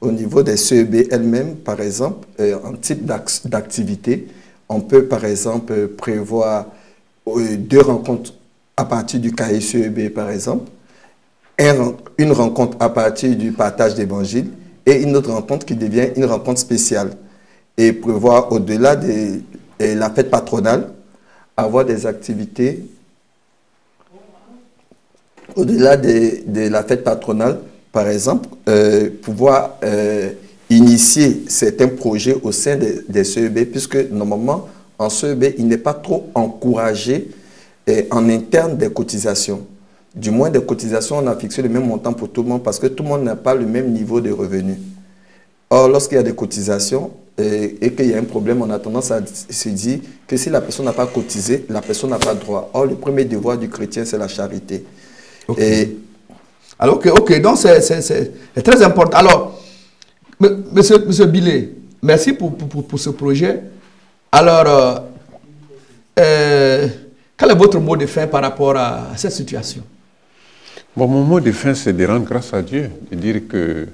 au niveau des CEB elles-mêmes, par exemple, en type d'activité, on peut par exemple prévoir 2 rencontres à partir du cahier CEB, par exemple, une rencontre à partir du partage d'évangile et une autre rencontre qui devient une rencontre spéciale. Et prévoir au-delà de la fête patronale, avoir des activités au-delà de la fête patronale, par exemple, pouvoir initier certains projets au sein des CEB, puisque normalement, en CEB, il n'est pas trop encouragé en interne des cotisations. Du moins, des cotisations, on a fixé le même montant pour tout le monde parce que tout le monde n'a pas le même niveau de revenus. Or, lorsqu'il y a des cotisations et qu'il y a un problème, on a tendance à se dire que si la personne n'a pas cotisé, la personne n'a pas droit. Or, le premier devoir du chrétien, c'est la charité. Okay. Alors, ok, donc c'est très important. Alors, monsieur Billet, merci pour ce projet. Alors, quel est votre mot de fin par rapport à cette situation? Bon, mon mot de fin, c'est de rendre grâce à Dieu, de dire que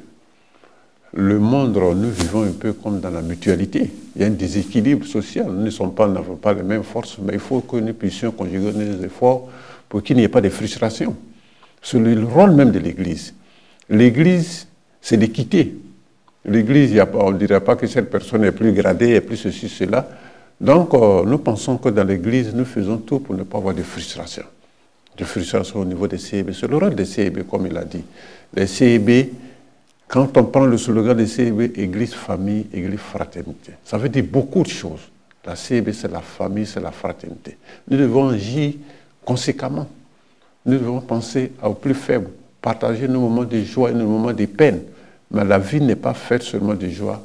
le monde, nous vivons un peu comme dans la mutualité. Il y a un déséquilibre social. Nous n'avons pas les mêmes forces, mais il faut que nous puissions conjuguer nos efforts pour qu'il n'y ait pas de frustration. C'est le rôle même de l'Église. L'Église, c'est l'équité. L'Église, on ne dirait pas que cette personne est plus gradée, est plus ceci, cela. Donc, nous pensons que dans l'Église, nous faisons tout pour ne pas avoir de frustration. De frustration au niveau des CEB. C'est le rôle des CEB, comme il a dit. Les CEB, quand on prend le slogan des CEB, Église, famille, Église, fraternité, ça veut dire beaucoup de choses. La CEB, c'est la famille, c'est la fraternité. Nous devons agir conséquemment. Nous devons penser aux plus faibles, partager nos moments de joie et nos moments de peine. Mais la vie n'est pas faite seulement de joie,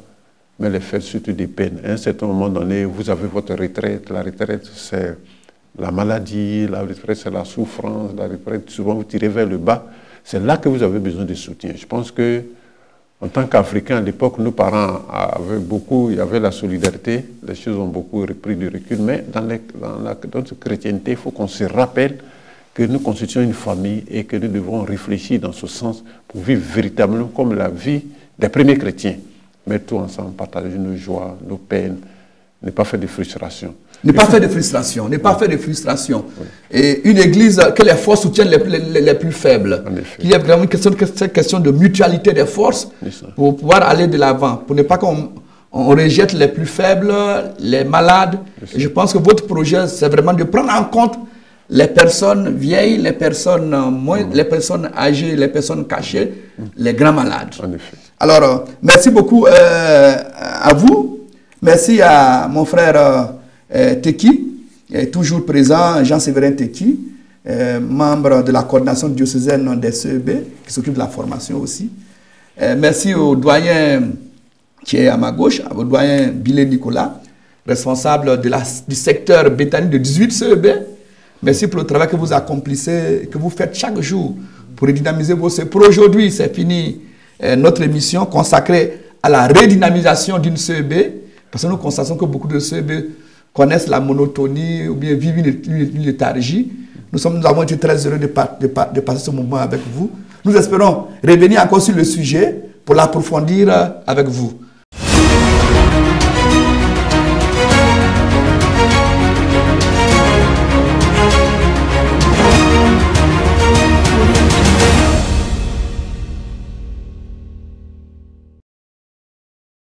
mais elle est faite surtout de peine. À un certain moment donné, vous avez votre retraite. La retraite, c'est la maladie, la retraite, c'est la souffrance, la retraite, souvent vous tirez vers le bas. C'est là que vous avez besoin de soutien. Je pense que, en tant qu'Africains, à l'époque, nos parents avaient beaucoup, il y avait la solidarité, les choses ont beaucoup pris du recul, mais dans notre chrétienté, il faut qu'on se rappelle que nous constituons une famille et que nous devons réfléchir dans ce sens pour vivre véritablement comme la vie des premiers chrétiens. Mettre tout ensemble, partager nos joies, nos peines, ne pas faire de frustration. Ne pas faire de frustration, ne pas faire de frustration. Oui. Et une église, que les forces soutiennent les plus faibles. Il y a vraiment cette question de mutualité des forces pour pouvoir aller de l'avant, pour ne pas qu'on rejette les plus faibles, les malades. Et je pense que votre projet, c'est vraiment de prendre en compte les personnes vieilles, les personnes les personnes âgées, les personnes cachées, les grands malades. En effet. Alors, merci beaucoup à vous. Merci à mon frère Teki, toujours présent, Jean-Séverin Teki, membre de la coordination diocésaine des CEB, qui s'occupe de la formation aussi. Merci au doyen qui est à ma gauche, au doyen Billet Nicolas, responsable du secteur Béthanie de 18 CEB. Merci pour le travail que vous accomplissez, que vous faites chaque jour pour redynamiser vos CEB. Pour aujourd'hui, c'est fini notre émission consacrée à la redynamisation d'une CEB, parce que nous constatons que beaucoup de CEB connaissent la monotonie ou bien vivent une léthargie. Nous avons été très heureux de passer ce moment avec vous. Nous espérons revenir encore sur le sujet pour l'approfondir avec vous.